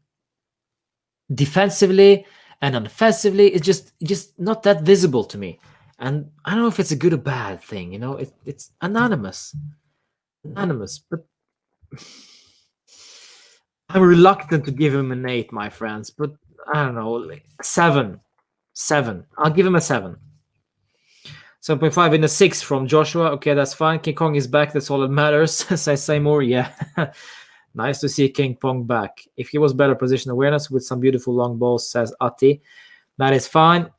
defensively and offensively is just not that visible to me. And I don't know if it's a good or bad thing. It's anonymous, but I'm reluctant to give him an 8, my friends. But I don't know, like 7. I'll give him a 7. 7.5 in a 6 from Joshua. Okay, that's fine. King Kong is back. That's all that matters. Say more. Yeah. Nice to see King Kong back. If he was better position awareness with some beautiful long balls, says Ati. That is fine.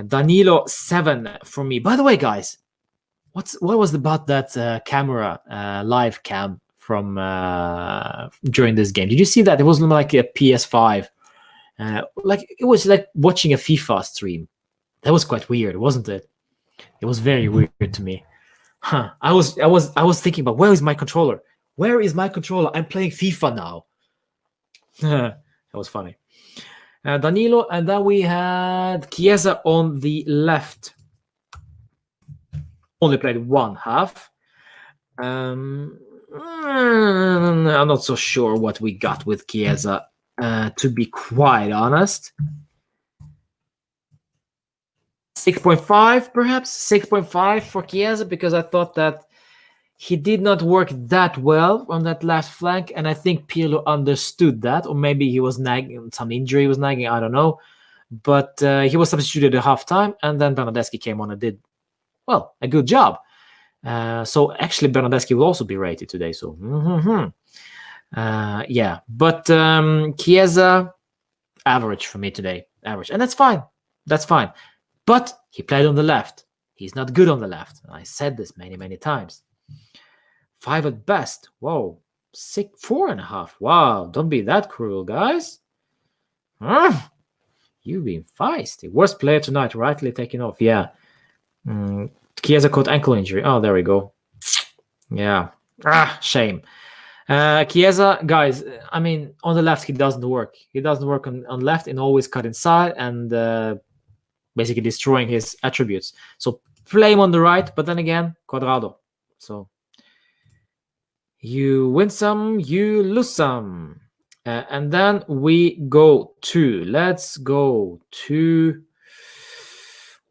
Danilo, 7 for me. By the way, guys, what was about that camera live cam from during this game? Did you see that? It wasn't like a PS5. Like it was like watching a FIFA stream. That was quite weird, wasn't it? It was very weird to me. I was thinking about where is my controller? Where is my controller? I'm playing FIFA now. That was funny. Danilo, and then we had Chiesa on the left. Only played one half. I'm not so sure what we got with Chiesa, to be quite honest. 6.5, perhaps 6.5 for Chiesa, because I thought that he did not work that well on that last flank, and I think Pirlo understood that, or maybe he was nagging, some injury was nagging, I don't know. But he was substituted at halftime, and then Bernardeschi came on and did, well, a good job. So actually, Bernardeschi will also be rated today. So, yeah. But Chiesa, average for me today, average, and that's fine. That's fine. But he played on the left. He's not good on the left. I said this many, many times. 5 at best. Whoa. 4.5. Wow. Don't be that cruel, guys. You've been feisty. Worst player tonight, rightly taken off. Yeah. Chiesa caught ankle injury. Oh, there we go. Yeah. Shame. Chiesa, guys, I mean, on the left, he doesn't work. He doesn't work on left and always cut inside and basically destroying his attributes. So play him on the right, but then again, Cuadrado. So you win some, you lose some. And then we go to, let's go to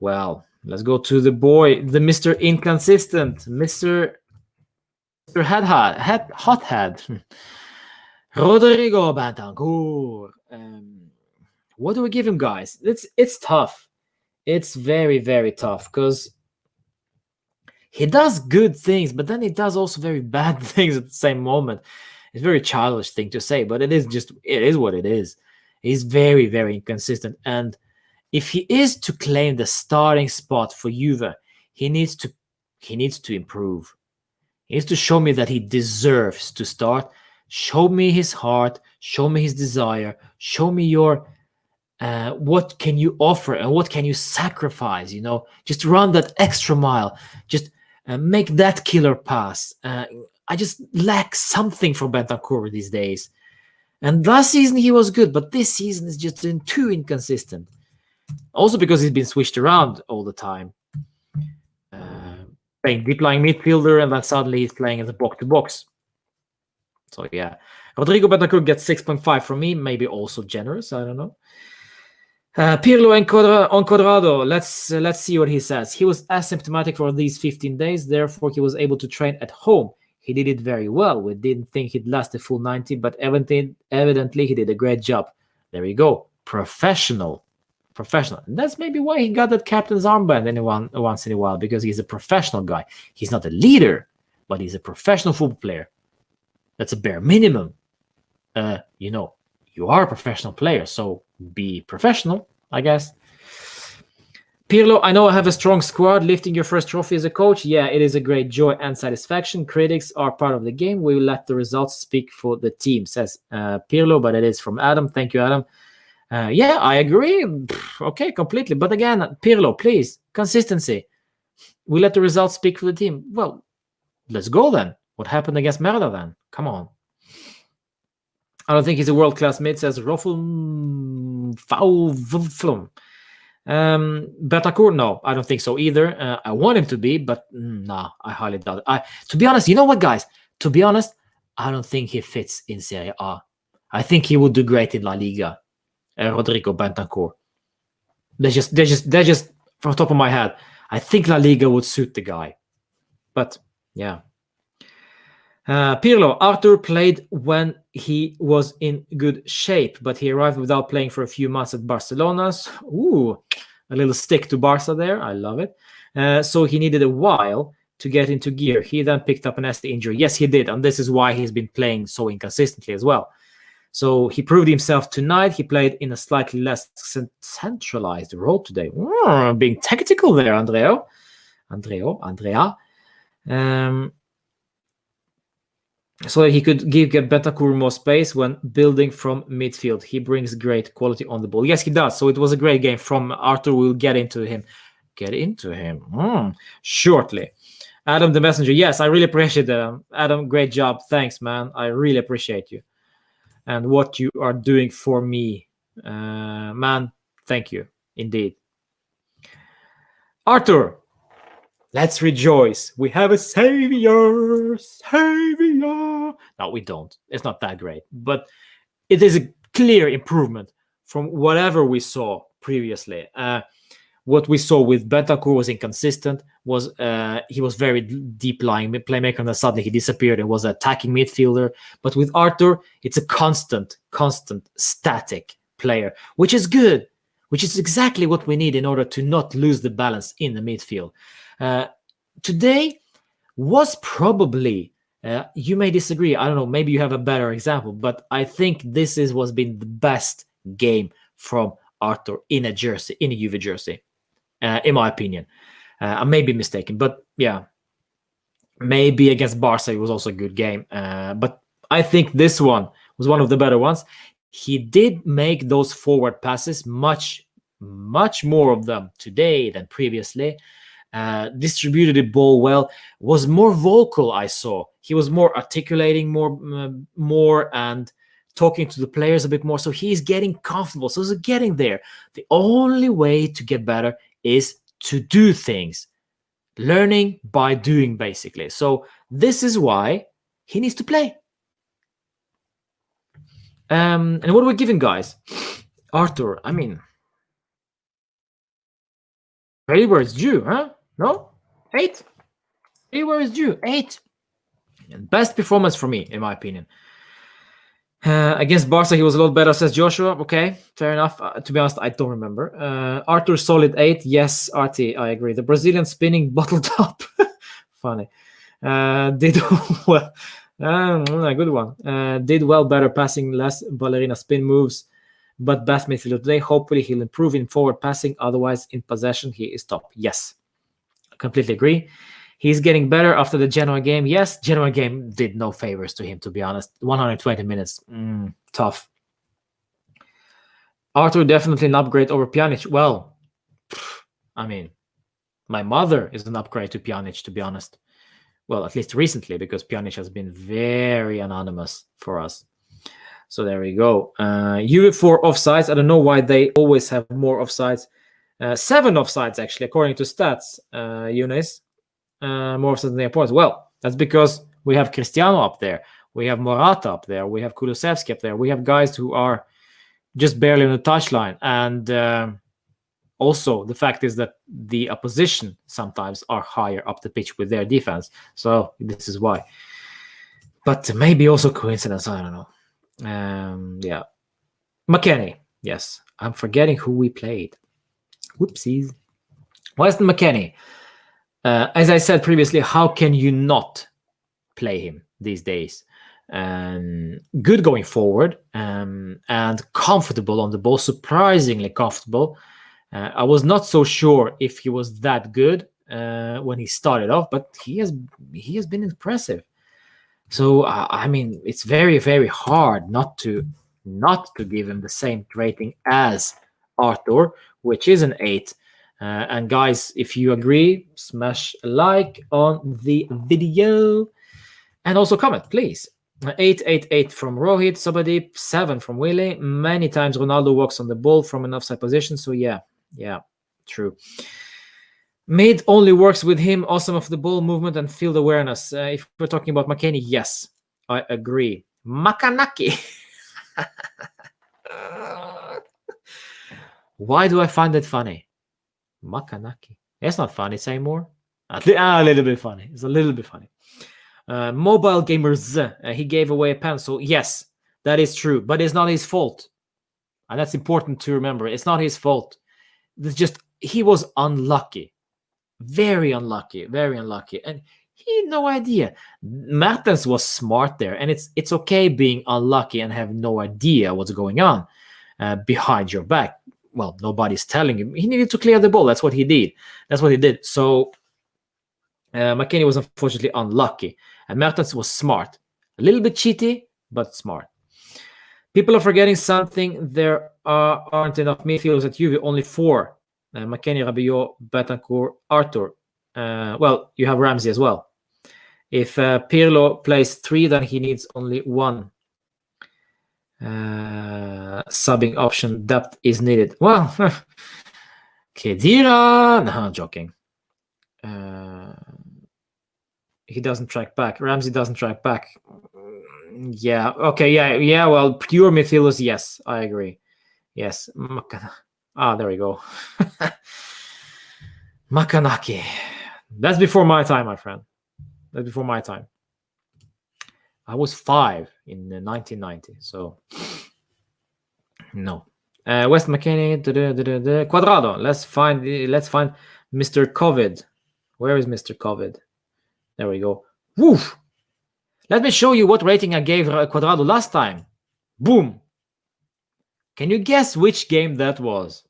the boy, the Mr. Inconsistent, Mr. Hothead, Rodrigo Bentancur. What do we give him, guys? It's tough. It's very, very tough because he does good things, but then he does also very bad things at the same moment. It's a very childish thing to say, but it is what it is. He's very, very inconsistent. And if he is to claim the starting spot for Juve, he needs to improve. He needs to show me that he deserves to start. Show me his heart. Show me his desire. Show me your what can you offer and what can you sacrifice? Just run that extra mile. Just make that killer pass. I just lack something from Bentancur these days. And last season he was good, but this season is just too inconsistent. Also because he's been switched around all the time. Playing deep-lying midfielder, and then suddenly he's playing as a box-to-box. So yeah. Rodrigo Bentancur gets 6.5 from me, maybe also generous, I don't know. Pirlo and Cuadrado, let's see what he says. He was asymptomatic for these 15 days, therefore he was able to train at home. He did it very well. We didn't think he'd last the full 90, but evidently he did a great job. There you go. Professional. And that's maybe why he got that captain's armband once in a while, because he's a professional guy. He's not a leader, but he's a professional football player. That's a bare minimum. You are a professional player, so be professional, I guess. Pirlo, I know I have a strong squad. Lifting your first trophy as a coach, yeah, it is a great joy and satisfaction. Critics are part of the game. We will let the results speak for the team, says Pirlo, but it is from Adam. Thank you, Adam. Yeah, I agree. Okay, completely. But again, Pirlo, please, consistency. We let the results speak for the team. Well, let's go then. What happened against Merda then? Come on. I don't think he's a world-class mid, says Roffel Fauvflum. Bentancur, no, I don't think so either. I want him to be, but nah, I highly doubt it. To be honest, you know what, guys? To be honest, I don't think he fits in Serie A. I think he would do great in La Liga. Rodrigo Bentancur. They're just from the top of my head. I think La Liga would suit the guy. But yeah. Pirlo, Arthur played when he was in good shape, but he arrived without playing for a few months at Barcelona. Ooh, a little stick to Barca there. I love it. So he needed a while to get into gear. He then picked up an ST injury. Yes, he did. And this is why he's been playing so inconsistently as well. So he proved himself tonight. He played in a slightly less centralized role today. Being tactical there, Andrea. So that he could give Bentancur more space when building from midfield. He brings great quality on the ball. Yes, he does. So it was a great game from Arthur. We'll get into him. Shortly. Adam the Messenger. Yes, I really appreciate that. Adam, great job. Thanks, man. I really appreciate you. And what you are doing for me. Man, thank you. Indeed. Arthur, let's rejoice. We have a savior. No, we don't. It's not that great, but it is a clear improvement from whatever we saw previously. What we saw with Bentancur was inconsistent. He was very deep lying playmaker, and then suddenly he disappeared and was an attacking midfielder. But with Arthur, it's a constant, static player, which is good, which is exactly what we need in order to not lose the balance in the midfield. Today was probably, you may disagree, I don't know, maybe you have a better example, but I think this was been the best game from Arthur in a Juve jersey, in my opinion. I may be mistaken, but yeah, maybe against Barca it was also a good game. But I think this one was one of the better ones. He did make those forward passes, much more of them today than previously. Distributed the ball well, was more vocal. I saw he was more articulating more and talking to the players a bit more. So he's getting comfortable. So he's getting there. The only way to get better is to do things, learning by doing, basically. So this is why he needs to play. And what are we giving, guys? Arthur, I mean, pay where it's due, huh? No? 8? Pay where it's due. 8. And best performance for me, in my opinion. Against Barca, he was a lot better, says Joshua. Okay, fair enough. To be honest, I don't remember. Arthur, solid 8. Yes, Artie, I agree. The Brazilian spinning bottle top. Funny. Did well. Good one. Did well, better passing, less ballerina spin moves, but best midfielder today. Hopefully, he'll improve in forward passing. Otherwise, in possession, he is top. Yes, I completely agree. He's getting better after the Genoa game. Yes, Genoa game did no favors to him, to be honest. 120 minutes. Tough. Arthur definitely an upgrade over Pjanic. Well, I mean, my mother is an upgrade to Pjanic, to be honest. Well, at least recently, because Pjanic has been very anonymous for us. So there we go. Juve 4 offsides. I don't know why they always have more offsides. 7 offsides, actually, according to stats, Younes. More offsides than the opponents. Well, that's because we have Cristiano up there. We have Morata up there. We have Kulusevski up there. We have guys who are just barely on the touchline. And also, the fact is that the opposition sometimes are higher up the pitch with their defense. So this is why. But maybe also coincidence. I don't know. Yeah. McKennie. Yes. I'm forgetting who we played. Whoopsies. Weston McKennie. As I said previously, how can you not play him these days? Good going forward and comfortable on the ball, surprisingly comfortable. I was not so sure if he was that good when he started off, but he has been impressive. So I mean, it's very, very hard not to give him the same rating as Arthur, which is an 8. And guys, if you agree, smash a like on the video and also comment, please. 8 from Rohit, Subadip, 7 from Willie. Many times Ronaldo walks on the ball from an offside position. So yeah, true. Mid only works with him. Awesome of the ball movement and field awareness. If we're talking about McKennie, yes, I agree. Makanaki. Why do I find it funny? Makanaki. It's not funny. Say more. A little bit funny. It's a little bit funny. Mobile gamers. He gave away a pencil. Yes, that is true, but it's not his fault, and that's important to remember. It's not his fault. It's just he was unlucky, very unlucky, and he had no idea. Mertens was smart there, and it's okay being unlucky and have no idea what's going on behind your back. Well, nobody's telling him. He needed to clear the ball. That's what he did. So McKennie was unfortunately unlucky. And Mertens was smart. A little bit cheaty, but smart. People are forgetting something. There aren't enough midfielders at Juve. Only 4. McKennie, Rabiot, Bentancur, Arthur. Well, you have Ramsey as well. If Pirlo plays 3, then he needs only 1. Subbing option depth is needed. Well, Khedira. No, I'm joking. He doesn't track back. Ramsey doesn't track back. Yeah. Okay. Yeah. Yeah. Well, pure midfielders. Yes, I agree. Yes. There we go. Makanaki. That's before my time, my friend. That's before my time. I was 5 in 1990. So no. West McKennie. Cuadrado. Let's find Mr. COVID. Where is Mr. COVID? There we go. Woof. Let me show you what rating I gave Cuadrado last time. Boom. Can you guess which game that was?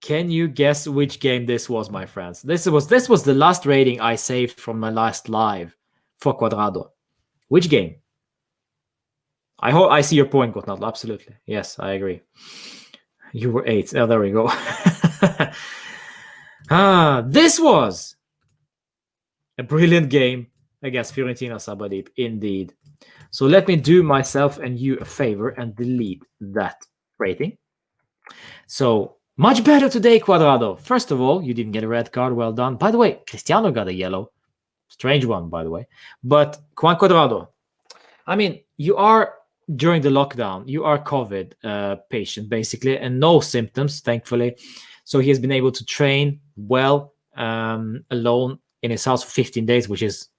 Can you guess which game this was, my friends? This was the last rating I saved from my last live for Cuadrado. Which game? I hope I see your point, Ronaldo. Absolutely. Yes, I agree. You were 8. Oh, there we go. This was a brilliant game against Fiorentina Sabadip, indeed. So let me do myself and you a favor and delete that rating. So much better today, Cuadrado. First of all, you didn't get a red card. Well done. By the way, Cristiano got a yellow. Strange one, by the way. But Juan Cuadrado, I mean, you are, during the lockdown, you are COVID patient, basically, and no symptoms, thankfully. So he has been able to train well alone in his house for 15 days, which is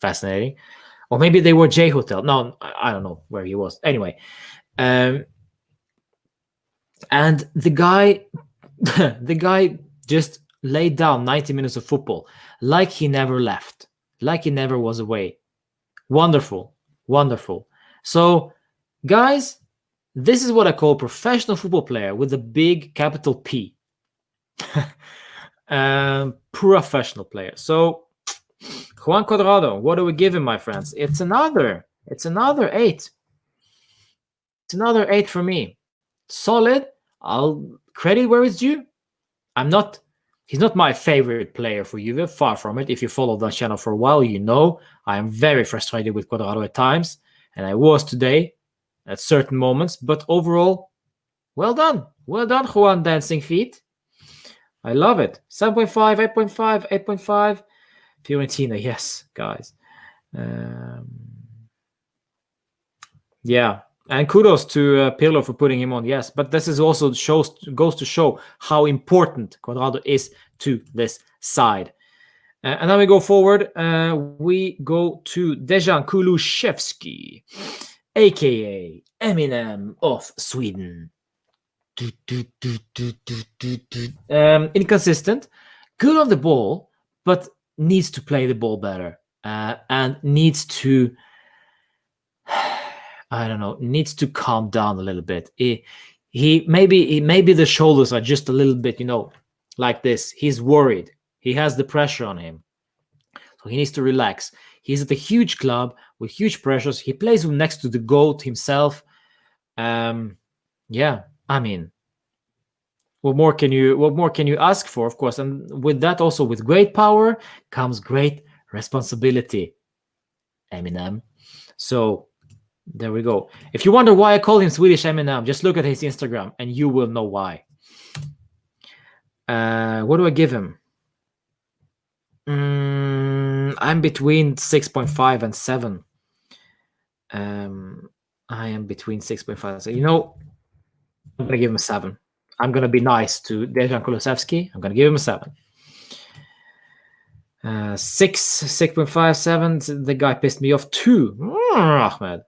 fascinating. Or maybe they were J Hotel. No, I don't know where he was. Anyway, and the guy just laid down 90 minutes of football like he never left, like he never was away. Wonderful, wonderful. So, guys, this is what I call professional football player with a big capital P. Professional player. So, Juan Cuadrado, what do we give him, my friends? It's another 8. It's another 8 for me. Solid. I'll credit where it's due. He's not my favorite player for Juve, far from it. If you follow that channel for a while, you know I am very frustrated with Cuadrado at times, and I was today at certain moments. But overall, well done. Well done, Juan Dancing Feet. I love it. 7.5, 8.5, 8.5. Fiorentina, yes, guys. Yeah. And kudos to Pirlo for putting him on, yes. But this is also goes to show how important Cuadrado is to this side. And then we go forward. We go to Dejan Kulusevski, a.k.a. Eminem of Sweden. Inconsistent, good on the ball, but needs to play the ball better. And needs to... I don't know, needs to calm down a little bit. Maybe the shoulders are just a little bit, like this. He's worried. He has the pressure on him. So he needs to relax. He's at a huge club with huge pressures. He plays next to the GOAT himself. Yeah, I mean, what more can you ask for, of course? And with that, also with great power comes great responsibility. Eminem. So there we go. If you wonder why I call him Swedish Eminem, just look at his Instagram and you will know why. What do I give him? I'm between 6.5 and 7. I am between 6.5 and 7. I'm going to give him a 7. I'm going to be nice to Dejan Kulusevski. I'm going to give him a 7. 6.5, 7. The guy pissed me off too. Ahmed.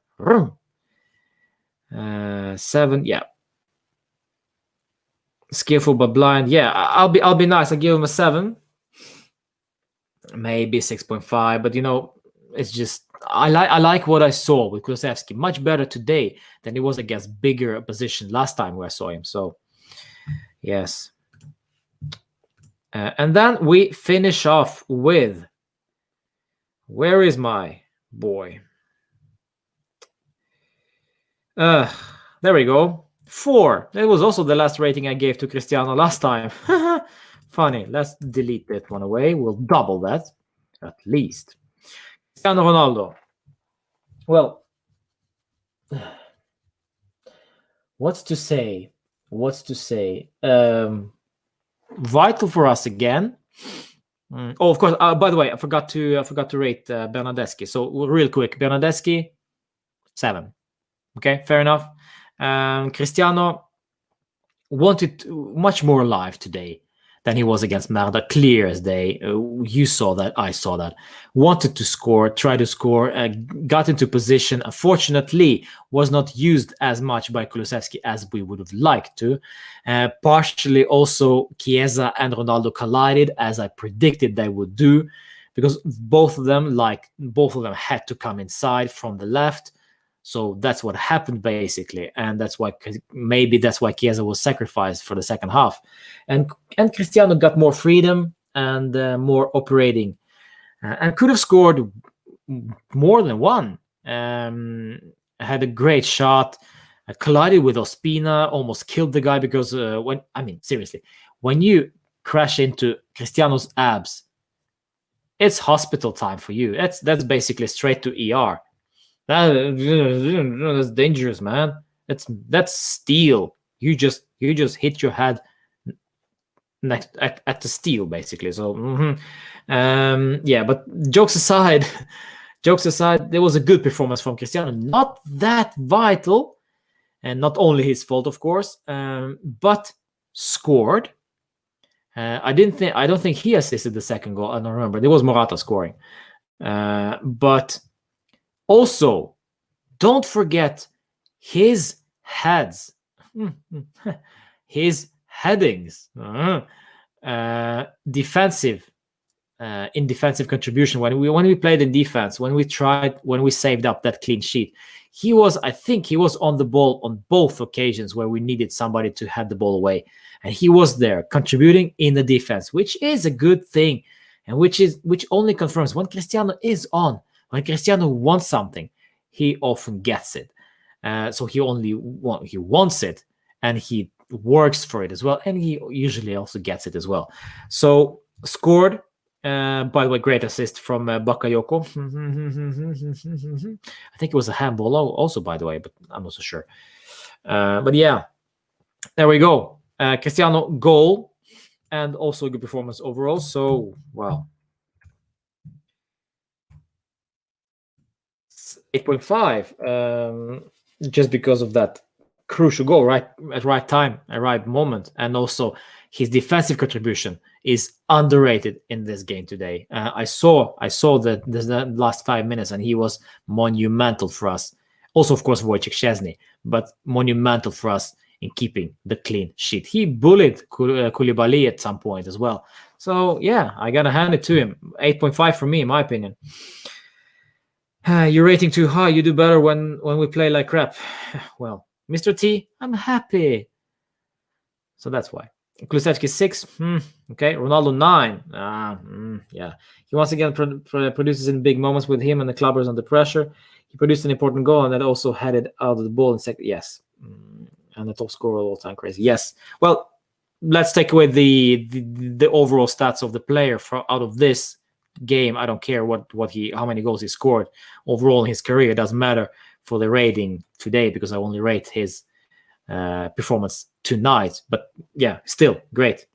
7, yeah. Skillful but blind, yeah. I'll be nice. I'll give him a 7, maybe 6.5. But it's just I like what I saw with Kulusevski. Much better today than it was against bigger opposition last time where I saw him. So yes. And then we finish off with, where is my boy? There we go. 4. It was also the last rating I gave to Cristiano last time. Funny. Let's delete that one away. We'll double that, at least. Cristiano Ronaldo. Well, what's to say? Vital for us again. Oh, of course. By the way, I forgot to rate Bernardeschi. So real quick, Bernardeschi 7. Okay, fair enough. Cristiano wanted much more alive today than he was against Merda. Clear as day. You saw that. I saw that. Wanted to score, try to score, got into position. Unfortunately, was not used as much by Kulusevski as we would have liked to. Partially also, Chiesa and Ronaldo collided as I predicted they would do, because both of them had to come inside from the left. So that's what happened basically, and that's why Chiesa was sacrificed for the second half, and Cristiano got more freedom and more operating, and could have scored more than one. Had a great shot, collided with Ospina, almost killed the guy because seriously, when you crash into Cristiano's abs, it's hospital time for you. That's basically straight to ER. That's dangerous, man. That's steel. You just hit your head next at the steel, basically. So but jokes aside, there was a good performance from Cristiano. Not that vital, and not only his fault, of course, but scored. I don't think he assisted the second goal. I don't remember. There was Morata scoring, but also, don't forget his heads, his headings, defensive, in defensive contribution. When we played in defense, when we saved up that clean sheet, I think he was on the ball on both occasions where we needed somebody to head the ball away, and he was there contributing in the defense, which is a good thing, and which only confirms when Cristiano is on. When Cristiano wants something, he often gets it. So he wants it, and he works for it as well, and he usually also gets it as well. So scored. By the way, great assist from Bakayoko. I think it was a handball also, by the way, but I'm not so sure. But yeah, there we go. Cristiano goal, and also a good performance overall. So, wow. 8.5, just because of that crucial goal, right at right time, at right moment, and also his defensive contribution is underrated in this game today. I saw the last 5 minutes, and he was monumental for us. Also, of course, Wojciech Szczesny, but monumental for us in keeping the clean sheet. He bullied Koulibaly at some point as well. So yeah, I gotta hand it to him. 8.5 for me, in my opinion. You're rating too high. You do better when we play like crap. Well, Mr. T, I'm happy. So that's why. Kulusevski 6. Okay. Ronaldo 9. Yeah. He once again produces in big moments with him and the clubbers under pressure. He produced an important goal, and that also headed out of the ball in second. Yes. And the top scorer of all time. Crazy. Yes. Well, let's take away the overall stats of the player out of this game. I don't care how many goals he scored overall in his career. It doesn't matter for the rating today, because I only rate his performance tonight. But yeah, still great.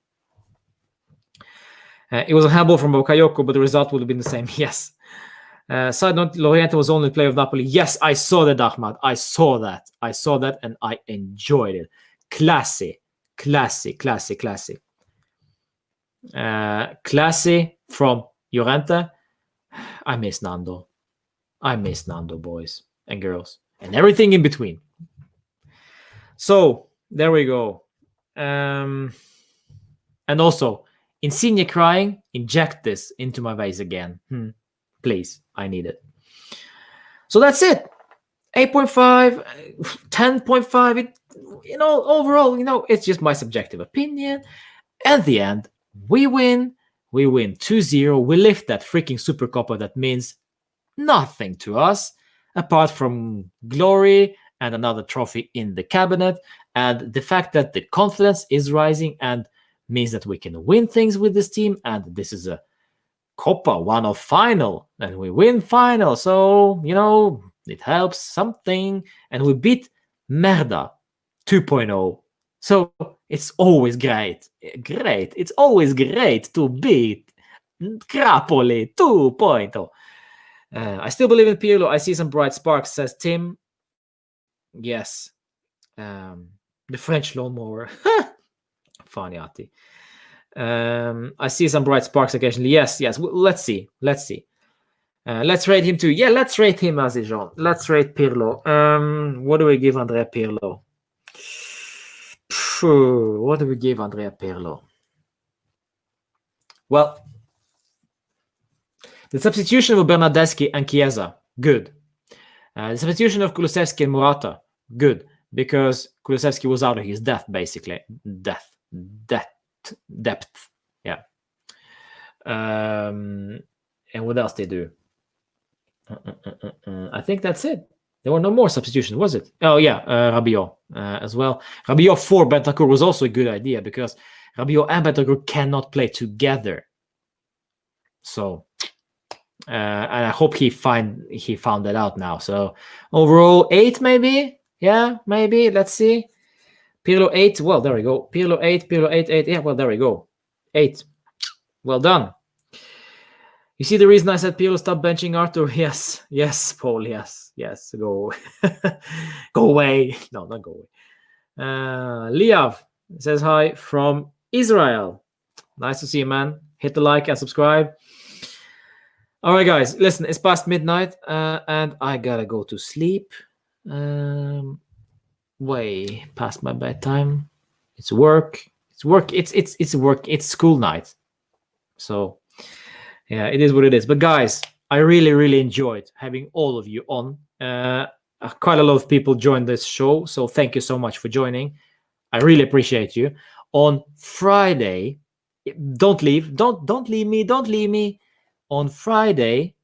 It was a handball from Bakayoko, but the result would have been the same. Yes. Side note, Llorente was only player of Napoli. Yes, I saw that, Ahmad. I saw that, and I enjoyed it. Classy from Llorente. I miss Nando, boys and girls, and everything in between. So there we go. And also, Insigne crying, inject this into my vase again. Please, I need it. So that's it. 8.5, 10.5. Overall, it's just my subjective opinion. At the end, we win. We win 2-0. We lift that freaking SuperCoppa that means nothing to us apart from glory and another trophy in the cabinet, and the fact that the confidence is rising and means that we can win things with this team. And this is a Coppa one-off final, and we win final. So, it helps something. And we beat Merda 2.0. So it's always great. It's always great to beat Napoli 2.0. I still believe in Pirlo. I see some bright sparks, says Tim. Yes. The French lawnmower. Faniati. I see some bright sparks occasionally. Yes. Let's see. Let's rate him too. Yeah, let's rate him, Azijon. Let's rate Pirlo. What do we give Andrea Pirlo? What do we give Andrea Pirlo? Well, the substitution of Bernardeschi and Chiesa, good. The substitution of Kulusevski and Morata, good. Because Kulusevski was out of his depth, basically. Depth. Yeah. And what else they do? I think that's it. There were no more substitutions, was it? Oh, yeah, Rabiot as well. Rabiot for Bentancur was also a good idea because Rabiot and Bentancur cannot play together. So, and I hope he found that out now. So, overall, 8 maybe? Yeah, maybe. Let's see. Pirlo 8. Well, there we go. Pirlo 8, 8. Yeah, well, there we go. 8. Well done. You see the reason I said Pirlo stop benching Arthur? Yes, Paul, yes. Go go away. No, not go away. Liav says hi from Israel. Nice to see you, man. Hit the like and subscribe. All right, guys, listen, it's past midnight and I gotta go to sleep. Way past my bedtime. It's work. It's work. It's school night. So yeah, it is what it is. But guys, I really enjoyed having all of you on. Quite a lot of people joined this show, so thank you so much for joining. I really appreciate you. On Friday, don't leave me. On Friday,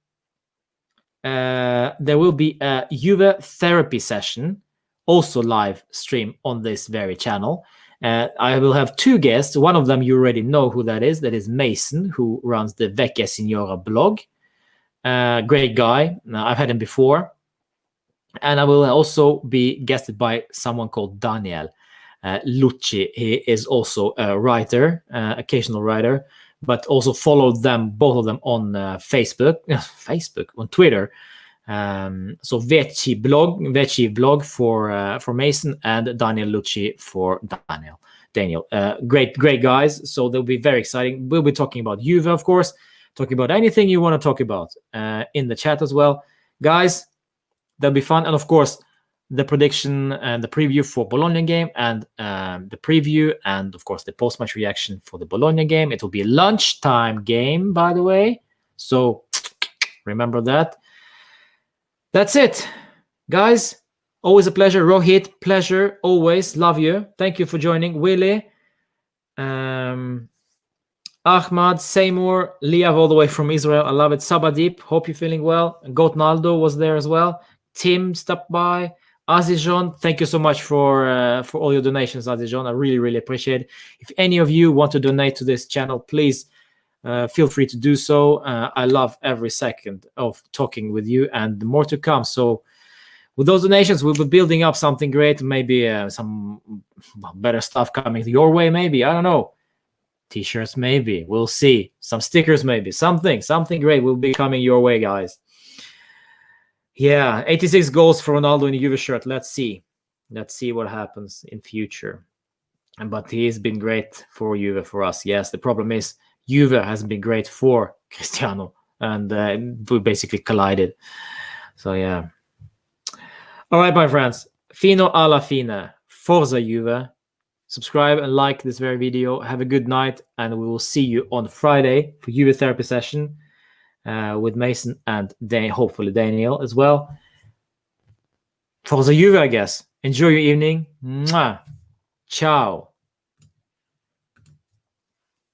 there will be a Juve therapy session, also live stream on this very channel. I will have 2 guests. One of them you already know who that is. That is Mason, who runs the Vecchia Signora blog. Great guy. I've had him before. And I will also be guested by someone called Daniel Lucci. He is also a writer, occasional writer, but also followed them, both of them on Facebook, on Twitter. So Vecchi blog for Mason, and Daniel Lucci for Daniel. Great guys. So they'll be very exciting. We'll be talking about Juve, of course, talking about anything you want to talk about in the chat as well. Guys, that'll be fun. And of course, the prediction and the preview for Bologna game, and the preview, and of course the post-match reaction for the Bologna game. It will be a lunchtime game, by the way. So remember that. That's it, guys. Always a pleasure. Rohit, pleasure. Always. Love you. Thank you for joining. Willie, Ahmad, Seymour, Liav all the way from Israel. I love it. Sabadip, hope you're feeling well. Gotnaldo was there as well. Tim stopped by. Azijon, thank you so much for all your donations, Azijon. I really appreciate it. If any of you want to donate to this channel, please feel free to do so. I love every second of talking with you, and more to come. So with those donations, we'll be building up something great. Maybe some better stuff coming your way. Maybe, I don't know. T-shirts, maybe. We'll see. Some stickers, maybe. Something great will be coming your way, guys. Yeah, 86 goals for Ronaldo in a Juve shirt. Let's see what happens in future. But he's been great for Juve, for us. Yes, the problem is Juve hasn't been great for Cristiano, and we basically collided. So yeah. All right, my friends. Fino alla fine. Forza Juve. Subscribe and like this very video. Have a good night, and we will see you on Friday for Juve therapy session with Mason and hopefully Daniel as well. Forza Juve, I guess. Enjoy your evening. Mwah. Ciao.